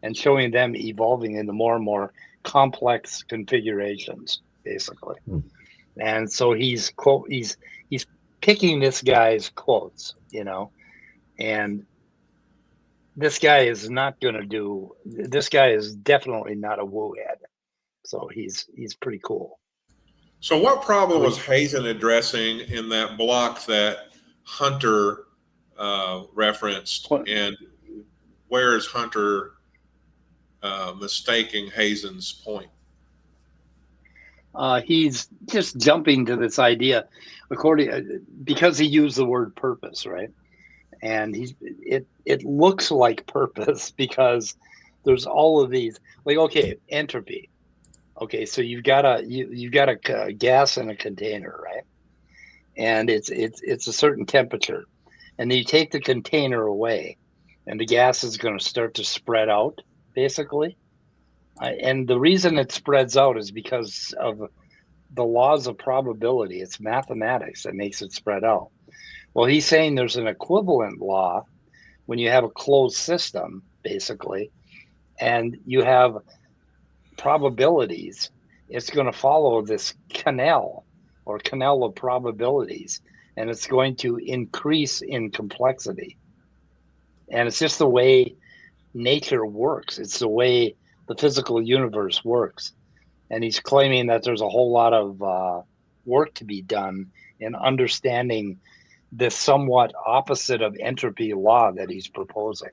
and showing them evolving into more and more complex configurations, basically. Mm. And so he's picking this guy's quotes, you know, and this guy is definitely not a woo head. So he's pretty cool. So what problem was Hazen addressing in that block that Hunter referenced, and where is Hunter mistaking Hazen's point? He's just jumping to this idea because he used the word purpose, right? And it looks like purpose because there's all of these, like, okay, entropy. Okay, so you've got a gas in a container, right? And it's a certain temperature, and then you take the container away, and the gas is going to start to spread out, basically. And the reason it spreads out is because of the laws of probability. It's mathematics that makes it spread out. Well, he's saying there's an equivalent law when you have a closed system, basically, and you have probabilities. It's going to follow this canal of probabilities, and it's going to increase in complexity. And it's just the way nature works. It's the way the physical universe works. And he's claiming that there's a whole lot of work to be done in understanding this somewhat opposite of entropy law that he's proposing.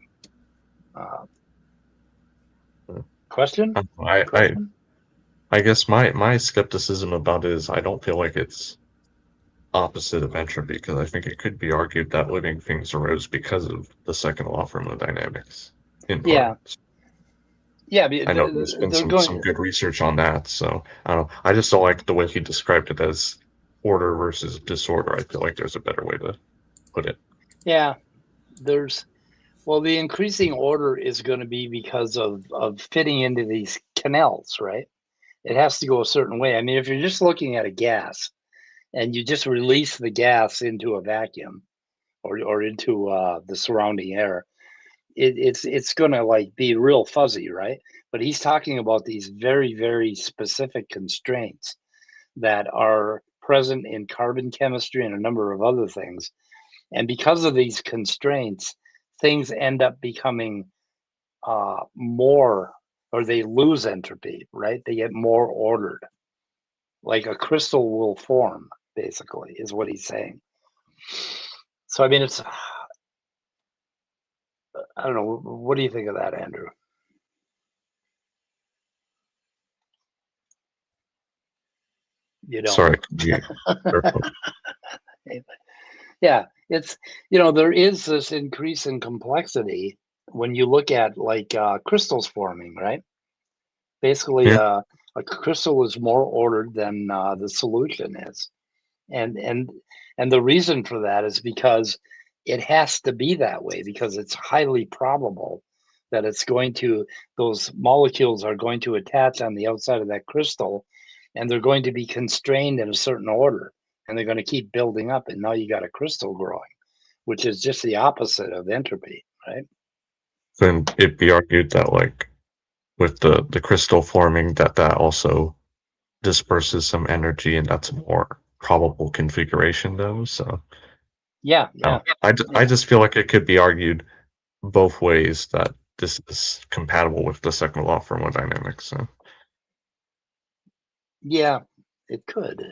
Question? I guess my skepticism about it is I don't feel like it's opposite of entropy, because I think it could be argued that living things arose because of the second law of thermodynamics. In part. Yeah. Yeah, I know there's been some good research on that, so I don't know. I just don't like the way he described it as order versus disorder. I feel like there's a better way to put it. Yeah, the increasing order is going to be because of fitting into these canals, right? it has to go a certain way. I mean, if you're just looking at a gas and you just release the gas into a vacuum or into the surrounding air, it's gonna like be real fuzzy, right? But he's talking about these very, very specific constraints that are present in carbon chemistry and a number of other things. And because of these constraints, things end up becoming more, or they lose entropy, right? They get more ordered. Like a crystal will form, basically, is what he's saying. So, I mean, it's, I don't know. What do you think of that, Andrew? You don't. Sorry, yeah. Yeah, it's, you know, there is this increase in complexity when you look at like crystals forming, right? Basically, Yeah. a crystal is more ordered than the solution is, and the reason for that is because it has to be that way, because it's highly probable that it's going to, those molecules are going to attach on the outside of that crystal, and they're going to be constrained in a certain order, and they're going to keep building up, and now you got a crystal growing, which is just the opposite of entropy, right? Then it'd be argued that, like, with the crystal forming, that also disperses some energy, and that's a more probable configuration, though. So Yeah, yeah. I just feel like it could be argued both ways that this is compatible with the second law of thermodynamics. So Yeah, it could.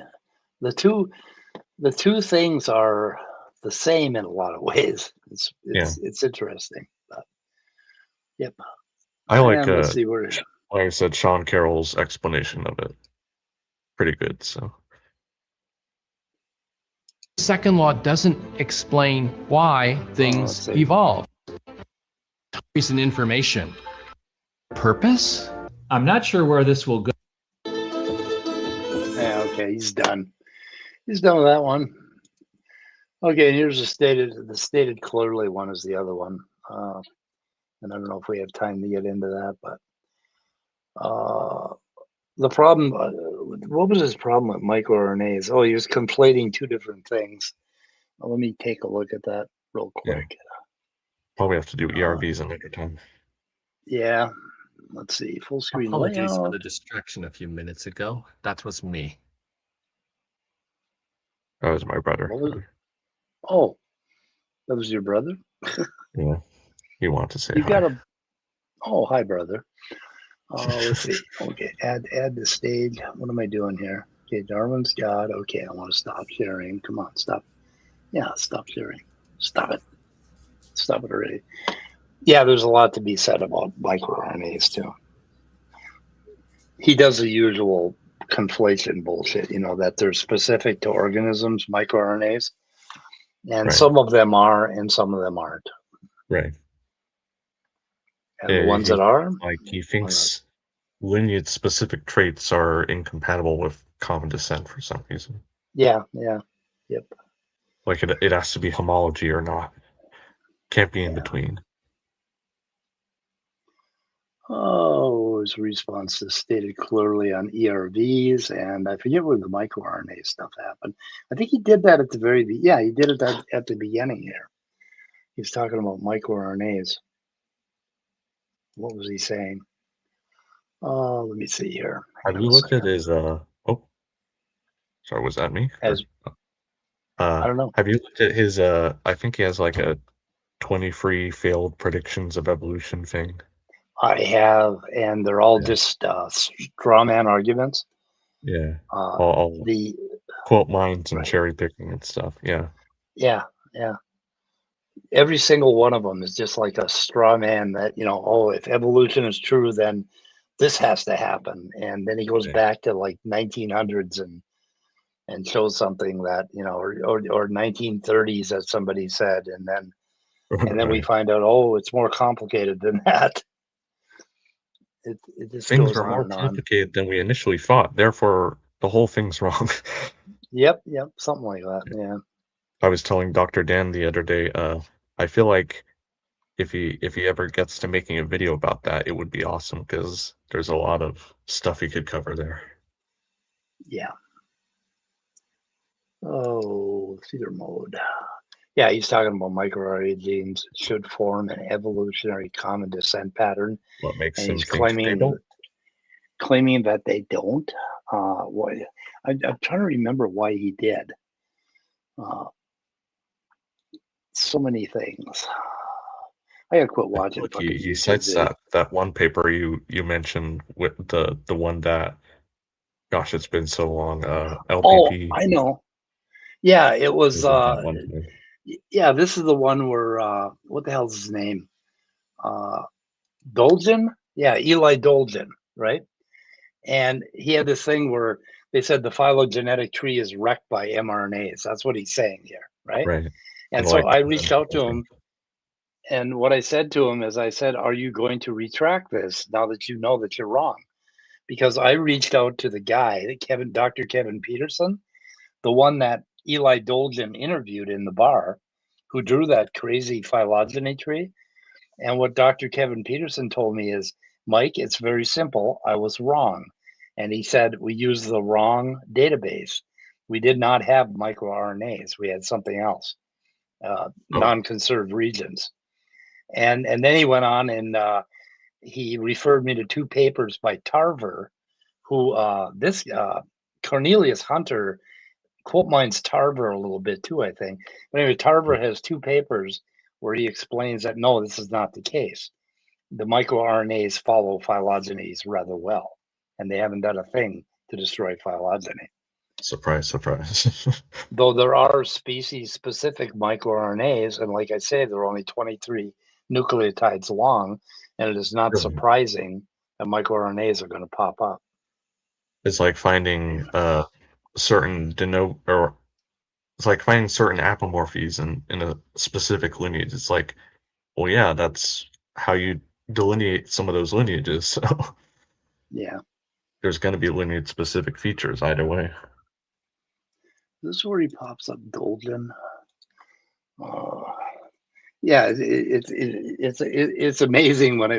The two things are the same in a lot of ways. It's interesting. But yep. I like, And let's see where like I said, Sean Carroll's explanation of it. Pretty good. So Second law doesn't explain why things evolve. Recent information. Purpose? I'm not sure where this will go. yeah, okay, he's done. He's done with that one. Okay, and here's the stated clearly one is the other one. And I don't know if we have time to get into that, but the problem, what was his problem with microRNAs? Oh, he was conflating two different things. Well, let me take a look at that real quick. yeah. Probably have to do ERVs another time. Yeah, let's see, full screen Apologies layout. for the distraction a few minutes ago. That was me. That was my brother. What was it? Oh, that was your brother? Yeah, he wanted to say You hi. got a, oh, hi, brother. Let's see. Okay, add the stage. What am I doing here? Okay, Darwin's God. Okay, I want to stop sharing. Come on, stop. Yeah, stop sharing. Stop it. Stop it already. Yeah, there's a lot to be said about microRNAs too. He does the usual conflation bullshit, you know, that they're specific to organisms, microRNAs, and Right. some of them are and some of them aren't. Right. And the ones that are, like, he thinks lineage specific traits are incompatible with common descent for some reason. yeah, yep. Like it has to be homology or not. Can't be in between. Oh, his response is stated clearly on ERVs, and I forget where the microRNA stuff happened. I think he did that at the very he did it at the beginning here. He's talking about microRNAs. What was he saying? Oh, let me see here. Have you looked at his oh, sorry, was that me? I don't know. Have you looked at his I think he has like a 23 failed predictions of evolution thing. I have, and they're all just straw man arguments. Yeah. All the quote mines and cherry picking and stuff. Yeah. Yeah. Every single one of them is just like a straw man that, you know, oh, if evolution is true, then this has to happen. And then he goes back to like 1900s and shows something that, you know, or 1930s, as somebody said. And then we find out, oh, it's more complicated than that. It just things goes are on more and on. complicated than we initially thought. Therefore, the whole thing's wrong. Yep, something like that. Yeah. I was telling Dr. Dan the other day, I feel like if he ever gets to making a video about that, it would be awesome because there's a lot of stuff he could cover there. Yeah. Oh, cedar mode. Yeah, he's talking about microRNA genes should form an evolutionary common descent pattern, What makes and him he's think they don't? claiming that they don't. Why? I'm trying to remember why he did. So many things. I gotta quit watching Look, fucking he YouTube cites videos. that one paper you mentioned with the one that, gosh, it's been so long. Oh, LPP. I know. Yeah, it was. Was that one thing. Yeah, this is the one where what the hell's his name? Dolgen? Yeah, Eli Dolgen, right? And he had this thing where they said the phylogenetic tree is wrecked by mRNAs. That's what he's saying here, right? Right. And And so like I reached out to him, and what I said to him is, I said, "Are you going to retract this now that you know that you're wrong?" Because I reached out to the guy, Dr. Kevin Peterson, the one that Eli Dolgen interviewed in the bar, who drew that crazy phylogeny tree. And what Dr. Kevin Peterson told me is, Mike, it's very simple. I was wrong. And he said, we used the wrong database. We did not have microRNAs. We had something else, non-conserved regions. And then he went on and he referred me to two papers by Tarver, who Cornelius Hunter quote mines Tarver a little bit too, I think. But anyway, Tarver has two papers where he explains that no, this is not the case. The microRNAs follow phylogenies rather well, and they haven't done a thing to destroy phylogeny. Surprise, surprise. Though there are species-specific microRNAs, and like I say, there are only 23 nucleotides long, and it is not Really? surprising that microRNAs are going to pop up. It's like finding certain or it's like finding certain apomorphies in a specific lineage. It's like, well, yeah, that's how you delineate some of those lineages. So Yeah. there's going to be lineage specific features either way. This is where he pops up Dolgen. Yeah, it's amazing when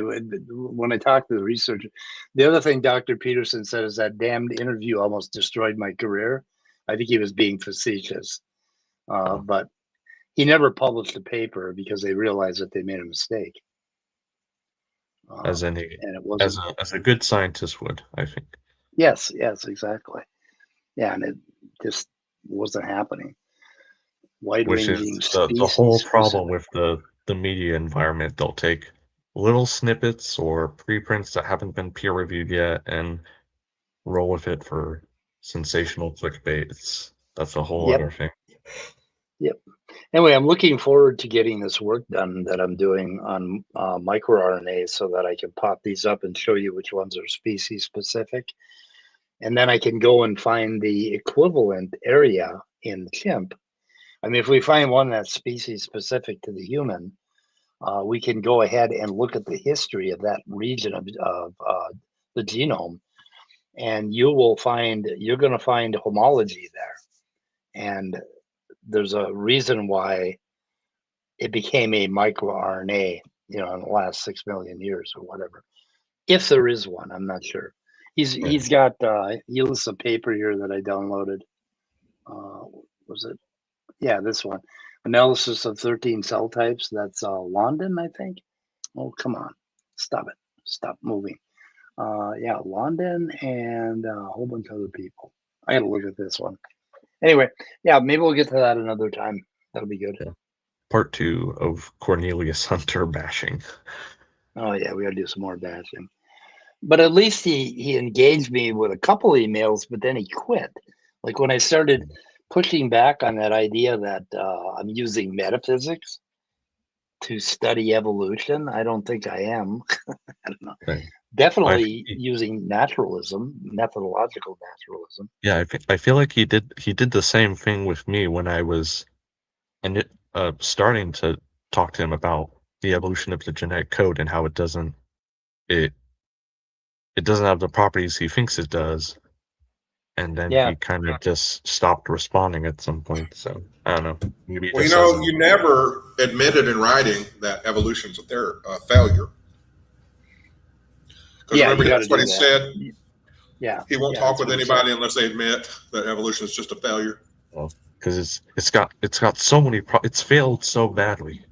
I talk to the researcher. The other thing Dr. Peterson said is that damned interview almost destroyed my career. I think he was being facetious, but he never published a paper because they realized that they made a mistake. As And it wasn't. as a good scientist would, I think. Yes, exactly. Yeah, and it just wasn't happening. Which Wide-ranging is the species whole problem specific. with the media environment. They'll take little snippets or preprints that haven't been peer reviewed yet and roll with it for sensational clickbait. That's a whole Yep. other thing. Yep. Anyway, I'm looking forward to getting this work done that I'm doing on microRNAs so that I can pop these up and show you which ones are species specific. And then I can go and find the equivalent area in chimp. I mean, if we find one that's species specific to the human, we can go ahead and look at the history of that region of the genome, and you're going to find homology there. And there's a reason why it became a microRNA, in the last 6 million years or whatever. If there is one, I'm not sure. He's got he lists a paper here that I downloaded. Was it? Yeah, this one. Analysis of 13 cell types. That's London, I think. Oh, come on. Stop it. Stop moving. Yeah, London and a whole bunch of other people. I gotta look at this one. Anyway, yeah, maybe we'll get to that another time. That'll be good. Yeah. Part 2 of Cornelius Hunter bashing. Oh yeah, we gotta do some more bashing. But at least he engaged me with a couple emails, but then he quit. Like when I started pushing back on that idea that I'm using metaphysics to study evolution, I don't think I am. I don't know. Right. Definitely using naturalism, methodological naturalism. Yeah, I feel like he did the same thing with me when I was starting to talk to him about the evolution of the genetic code and how it doesn't have the properties he thinks it does. and then Yeah. he kind of just stopped responding at some point. So I don't know. Maybe Well, just as you never admitted in writing that evolution's a failure. Because Yeah, remember, you got to that's what do he that. said. Yeah. He won't Yeah, talk that's with what he anybody said. unless they admit that evolution is just a failure. because it's got so many it's failed so badly.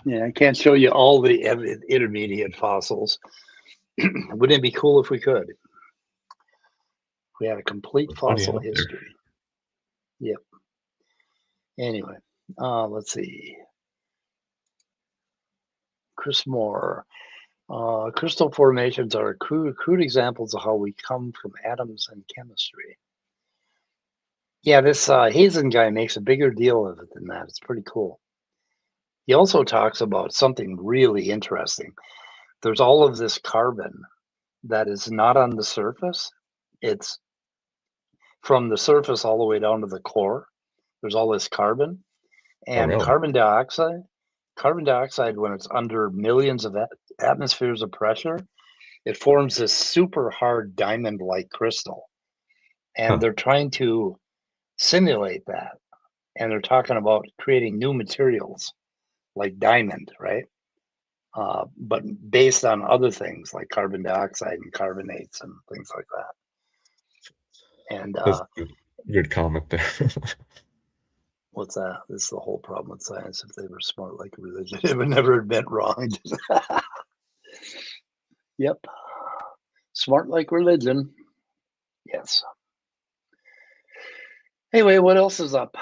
Yeah, I can't show you all the intermediate fossils. Wouldn't it be cool if we could? We had a complete There's plenty fossil out there. history. Yep. Anyway, let's see. Chris Moore. Crystal formations are crude examples of how we come from atoms and chemistry. Yeah, this Hazen guy makes a bigger deal of it than that. It's pretty cool. He also talks about something really interesting. There's all of this carbon that is not on the surface. It's from the surface all the way down to the core. There's all this carbon. And really? carbon dioxide, when it's under millions of atmospheres of pressure, it forms this super hard diamond-like crystal. And they're trying to simulate that. And they're talking about creating new materials like diamond, right? But based on other things like carbon dioxide and carbonates and things like that. And That's a good comment there. what's that? This is the whole problem with science. If they were smart like religion, it would never admit wrong. Yep. Smart like religion. Yes. Anyway, what else is up?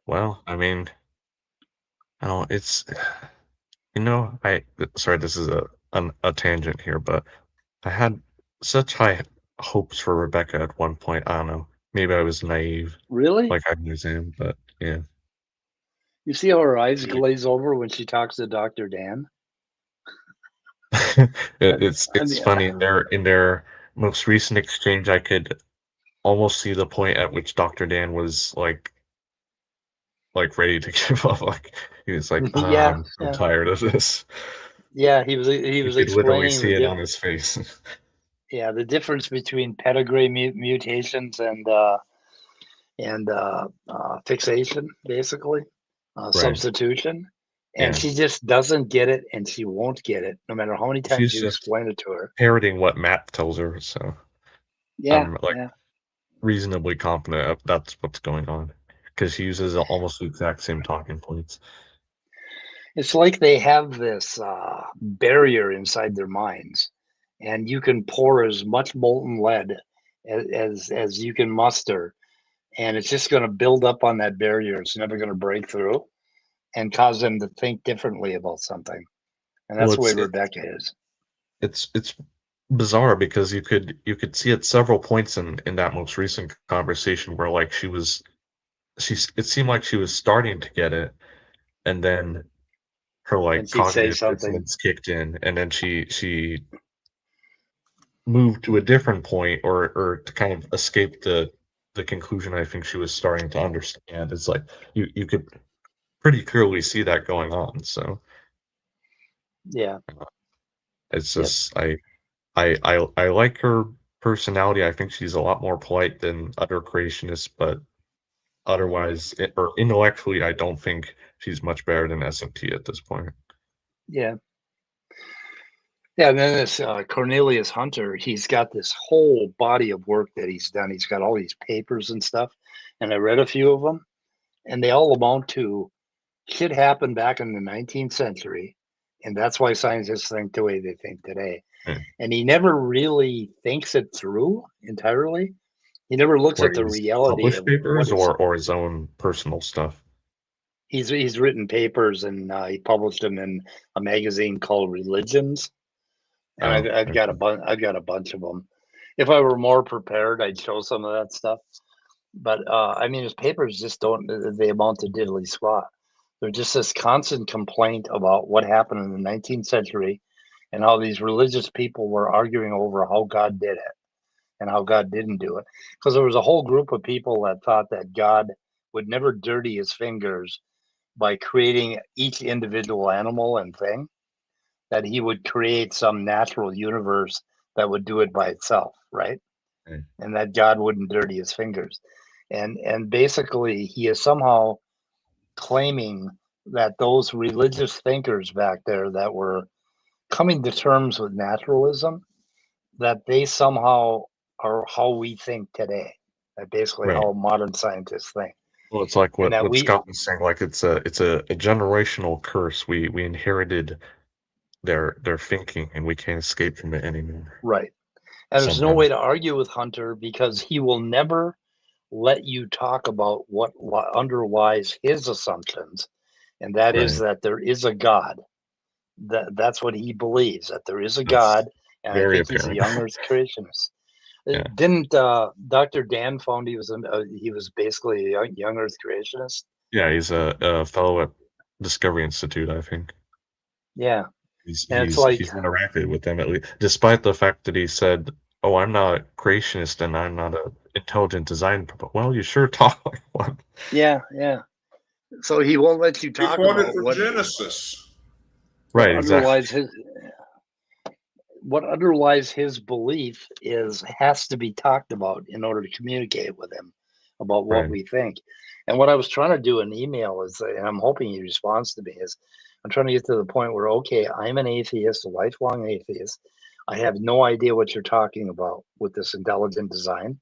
Well, I mean, oh, it's sorry, this is a tangent here, but I had such high hopes for Rebecca at one point. I don't know. Maybe I was naive, Really? like I always am, but yeah. You see how her eyes glaze over when she talks to Dr. Dan? It's funny in their most recent exchange, I could almost see the point at which Dr. Dan was like ready to give up. Like he was like, Yeah, I'm so tired of this. yeah. He was You could literally explaining see it on his face. the difference between pedigree mutations and fixation, basically, Right. substitution. And Yeah. she just doesn't get it, and she won't get it, no matter how many times She's you just explain it to her. parroting what Matt tells her, so Yeah, I'm like yeah. reasonably confident that's what's going on because she uses almost the exact same talking points. It's like they have this barrier inside their minds, and you can pour as much molten lead as you can muster, and it's just going to build up on that barrier. It's never going to break through and cause them to think differently about something. And that's the way Rebecca is. It's bizarre because you could see at several points in that most recent conversation where like it seemed like she was starting to get it, and then her like And she'd say cognitive something. dissonance kicked in, and then she moved to a different point or to kind of escape the conclusion I think she was starting to understand. It's like you could pretty clearly see that going on. So Yeah. it's just I like her personality. I think she's a lot more polite than other creationists, but otherwise or intellectually, I don't think she's much better than SMT at this point. Yeah. Yeah, and then this Cornelius Hunter, he's got this whole body of work that he's done. He's got all these papers and stuff, and I read a few of them, and they all amount to shit happened back in the 19th century, and that's why scientists think the way they think today. Yeah. And he never really thinks it through entirely. He never looks at the reality published of papers what or his own personal stuff. He's written papers, and he published them in a magazine called Religions. And I've got a bunch of them. If I were more prepared, I'd show some of that stuff. But I mean, his papers just don't. They amount to diddly squat. They're just this constant complaint about what happened in the 19th century, and how these religious people were arguing over how God did it and how God didn't do it. Because there was a whole group of people that thought that God would never dirty his fingers by creating each individual animal and thing. that he would create some natural universe that would do it by itself, right? Right. And that God wouldn't dirty his fingers. And basically he is somehow claiming that those religious thinkers back there that were coming to terms with naturalism, that they somehow are how we think today. That basically Right. how modern scientists think. Well, it's like And that what we, Scott was saying. Like it's a generational curse. We inherited their thinking, and we can't escape from it anymore. right. And there's no Somehow. way to argue with Hunter because he will never let you talk about what underlies his assumptions, and that is Right. that there is a God. That's what he believes, that there is a That's God, and I very think he's a apparent. young Earth creationist. Yeah. Didn't Dr. Dan found he was basically a young Earth creationist? Yeah, he's a fellow at Discovery Institute, I think. Yeah, He's and it's he's like, he's interacted with them at least, despite the fact that he said, "Oh, I'm not a creationist and I'm not a intelligent design." But well, you sure talk like one. yeah. So he won't let you He talk quoted about from what Genesis. Right, underlies exactly. what underlies his belief has to be talked about in order to communicate with him about what Right. we think. And what I was trying to do in email is, and I'm hoping he responds to me, is I'm trying to get to the point where, okay, I'm an atheist, a lifelong atheist. I have no idea what you're talking about with this intelligent design.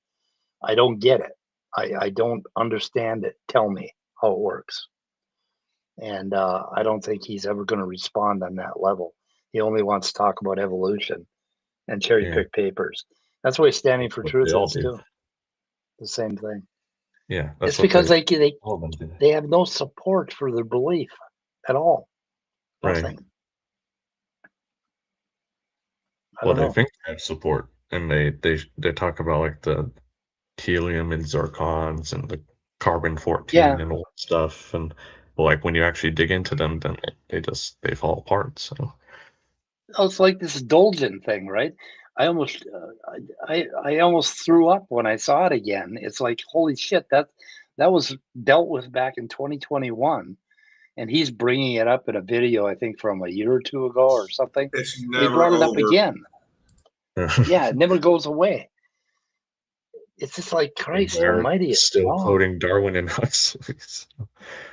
I don't get it. I don't understand it. Tell me how it works. And I don't think he's ever going to respond on that level. He only wants to talk about evolution and cherry Yeah, pick papers. That's what Standing for what Truth they all is do. too. The same thing. Yeah, that's It's what because all of them do. they have no support for their belief at all. Right. Nothing. I Well, don't they know. think they have support, and they talk about like the helium and zircons and the carbon 14 Yeah. and all that stuff, and like when you actually dig into them, then they fall apart. So Oh, it's like this Dolgen thing, right? I almost I almost threw up when I saw it again. It's like, holy shit, that was dealt with back in 2021. And he's bringing it up in a video, I think, from a year or two ago or something. It's He never brought it up over. again. Yeah, it never goes away. It's just like, Christ they're almighty, it's still wrong. quoting Darwin and Huxley.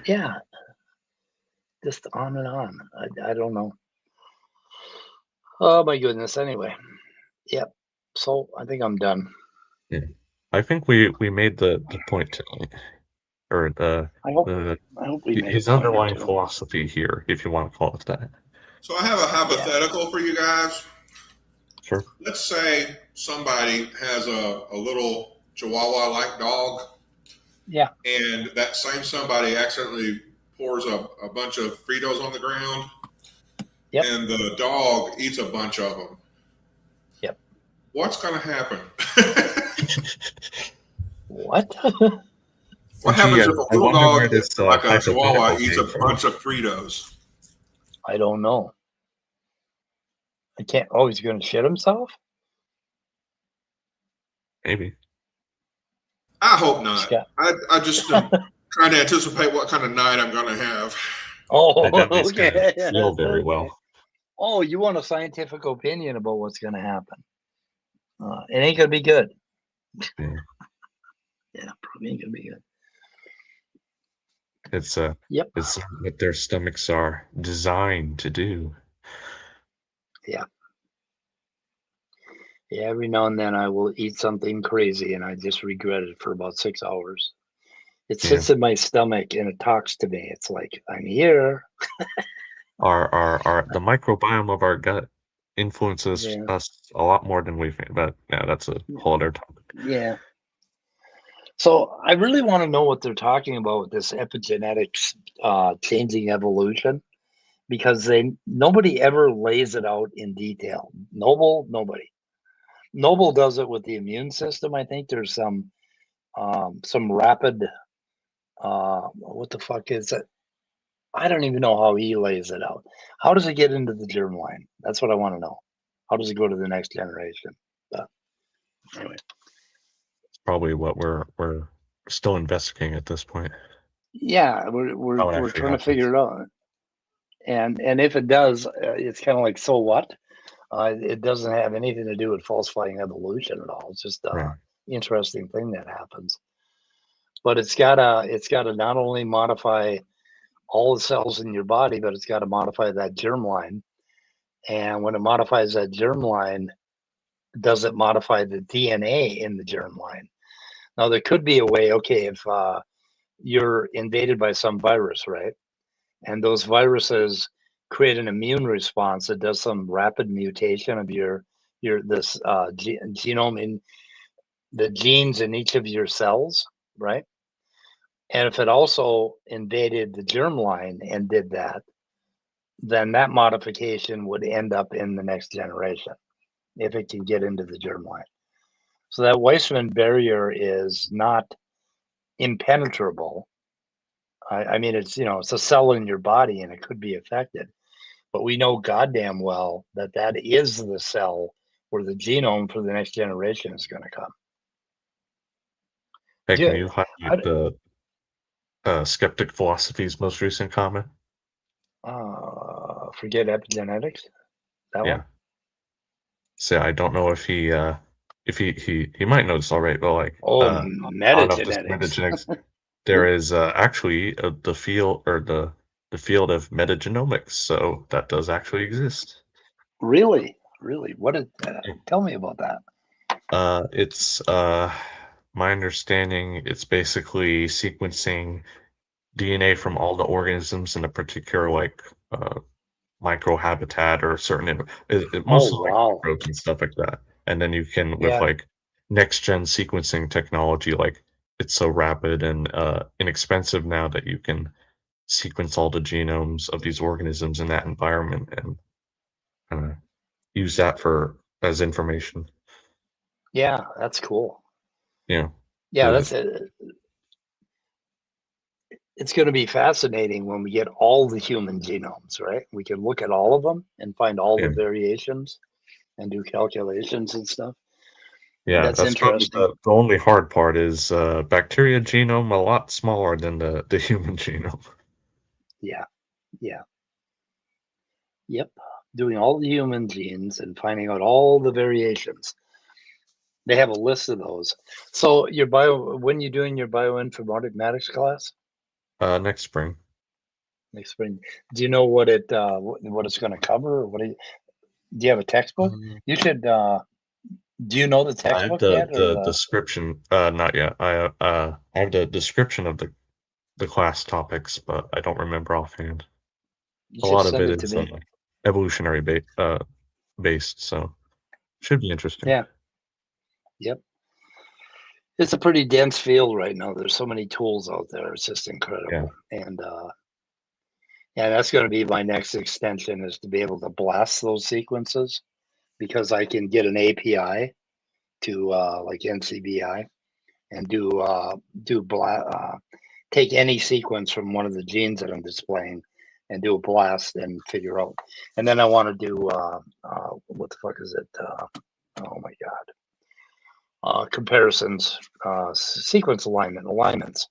Yeah, just on and on. I don't know. Oh, my goodness. Anyway, yep. So I think I'm done. Yeah, I think we made the point tonight, or I hope we made his a point or underlying two. philosophy here, if you want to call it that. So I have a hypothetical for you guys. Sure. Let's say somebody has a little Chihuahua-like dog. Yeah. And that same somebody accidentally pours a bunch of Fritos on the ground. Yep. And the dog eats a bunch of them. Yep. What's going to happen? What? What happens if a little dog, like a Chihuahua, hypothetical eats came a from. bunch of Fritos? I don't know. I can't. Oh, he's going to shit himself? Maybe. I hope not. Scott. I just am trying to anticipate what kind of night I'm going to have. Oh, That means okay. gonna feel very Okay. well. Oh, you want a scientific opinion about what's going to happen? It ain't going to be good. Yeah. Yeah, probably ain't going to be good. It's Yep. it's what their stomachs are designed to do. Yeah. Yeah, every now and then I will eat something crazy and I just regret it for about 6 hours. It sits in my stomach and it talks to me. It's like, I'm here. Our the microbiome of our gut influences Yeah. us a lot more than we think. But yeah, that's a whole other topic. Yeah. So I really want to know what they're talking about with this epigenetics changing evolution, because nobody ever lays it out in detail. Nobody. Noble does it with the immune system. I think there's some rapid what the fuck is it? I don't even know how he lays it out. How does it get into the germline? That's what I want to know. How does it go to the next generation? But anyway. It's probably what we're still investigating at this point. Yeah, How it we're actually trying to figure it out. And if it does, it's kind of like, so what? It doesn't have anything to do with falsifying evolution at all. It's just Right. interesting thing that happens. But it's gotta not only modify all the cells in your body, but it's got to modify that germline. And when it modifies that germline, does it modify the DNA in the germline? Now there could be a way. Okay, if you're invaded by some virus, right? And those viruses create an immune response that does some rapid mutation of your this genome in the genes in each of your cells, right? And if it also invaded the germline and did that, then that modification would end up in the next generation if it can get into the germline. So that Weissman barrier is not impenetrable. I mean, it's it's a cell in your body and it could be affected, but we know goddamn well that that is the cell where the genome for the next generation is going to come. Hey, can Yeah, you highlight the skeptic philosophy's most recent comment? forget epigenetics. That Yeah. one. So I don't know if he might know this already, but like Oh, I don't know if this metagenetics. metagenetics. There is actually the field or the field of metagenomics, so that does actually exist. Really? What is Yeah. tell me about that. It's my understanding. It's basically sequencing DNA from all the organisms in a particular like microhabitat or certain mostly Oh, like wow. microbes and stuff like that. And then you can with Yeah. like next gen sequencing technology, like it's so rapid and inexpensive now that you can sequence all the genomes of these organisms in that environment and use that for as information. Yeah, that's cool. Yeah. Yeah, that's it. It's going to be fascinating when we get all the human genomes, right? We can look at all of them and find all the Yeah. variations and do calculations and stuff. Yeah, That's that's probably interesting. the only hard part is bacteria genome a lot smaller than the human genome. Yeah. Yep. Doing all the human genes and finding out all the variations. They have a list of those. So when you doing your bioinformatics class Next spring. next spring? Do you know what it's going to cover? Or do you have a textbook? You should. Do you know the I have textbook yet, or the the? description. Not yet. I have the description of the class topics, but I don't remember offhand. You A should lot of send it it to is me. evolutionary based, so should be interesting. Yeah. Yep. It's a pretty dense field right now. There's so many tools out there. It's just incredible. And yeah, that's going to be my next extension, is to be able to blast those sequences, because I can get an API to like NCBI and take any sequence from one of the genes that I'm displaying and do a blast and figure out. And then I want to do what the fuck is it? Oh my god. Comparisons, sequence alignments.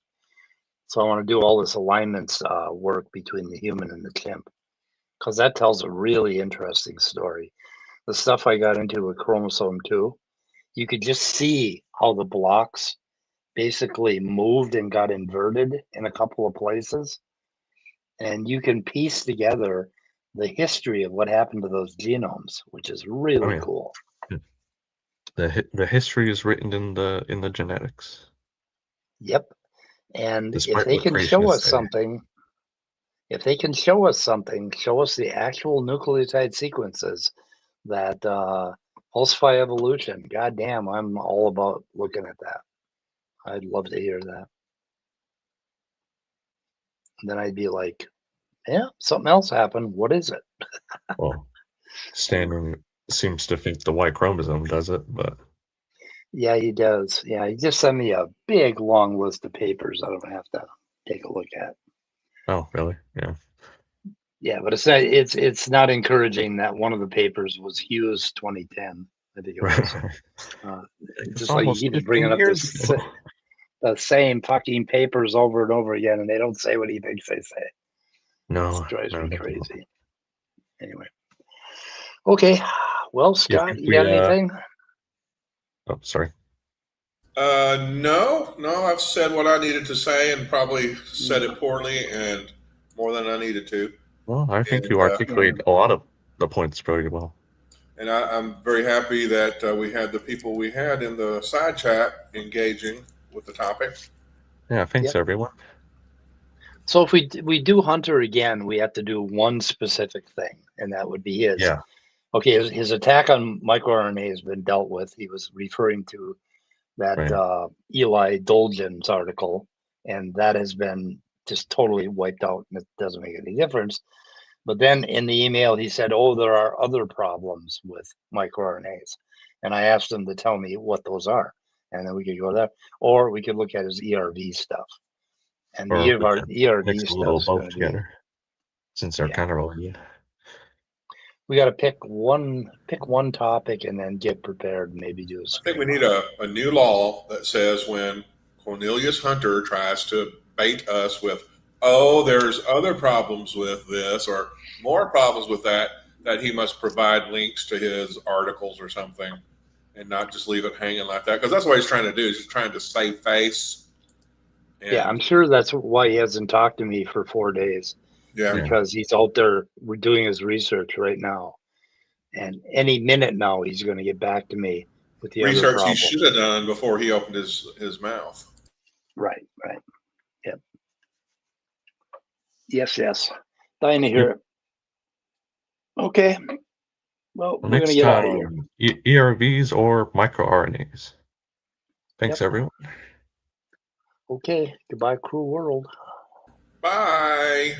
So I want to do all this alignments work between the human and the chimp, because that tells a really interesting story. The stuff I got into with chromosome 2, you could just see how the blocks basically moved and got inverted in a couple of places. And you can piece together the history of what happened to those genomes, which is really cool. The history is written in the genetics. Yep. And Despite if they what can show us creationists say. something, show us the actual nucleotide sequences that falsify evolution. Goddamn, I'm all about looking at that. I'd love to hear that. And then I'd be like, yeah, something else happened. What is it? Well, Standing seems to think the Y chromosome does it, but Yeah, he does. Yeah, he just sent me a big long list of papers I don't have to take a look at. oh, really? Yeah. Yeah, but it's not encouraging that one of the papers was Hughes 2010. I think it was. It's Just like he almost keeps 15 bringing up years ago. the same fucking papers over and over again, and they don't say what he thinks they say. No, It drives no, me no. crazy. Anyway. Okay. Well, Scott, think you got we, anything? Oh, sorry. No, I've said what I needed to say and probably said it poorly and more than I needed to. Well, I think And, you articulate a lot of the points very well. And I'm very happy that we had the people we had in the side chat engaging with the topic. Yeah, thanks, Yep. everyone. So if we do Hunter again, we have to do one specific thing, and that would be his. Yeah. Okay, his attack on microRNA has been dealt with. He was referring to that Right. Eli Dolgen's article, and that has been just totally wiped out, and it doesn't make any difference. But then in the email, he said, oh, there are other problems with microRNAs. And I asked him to tell me what those are. And then we could go there. Or we could look at his ERV stuff. And the Or we could ERV mix a little stuff of both together, since they're kind of related. We got to pick one topic and then get prepared and maybe do a I think we need a new law that says when Cornelius Hunter tries to bait us with, oh, there's other problems with this or more problems with that, that he must provide links to his articles or something and not just leave it hanging like that. Because that's what he's trying to do. He's just trying to save face. And, yeah, I'm sure that's why he hasn't talked to me for 4 days. Yeah. Because he's out there doing his research right now. And any minute now, he's going to get back to me with the other research he problems. should have done before he opened his mouth. Right. Yep. Yes. Dying to hear it. Okay. Well, we're going to get out of here. ERVs or microRNAs. Thanks, everyone. Okay. Goodbye, cruel world. Bye.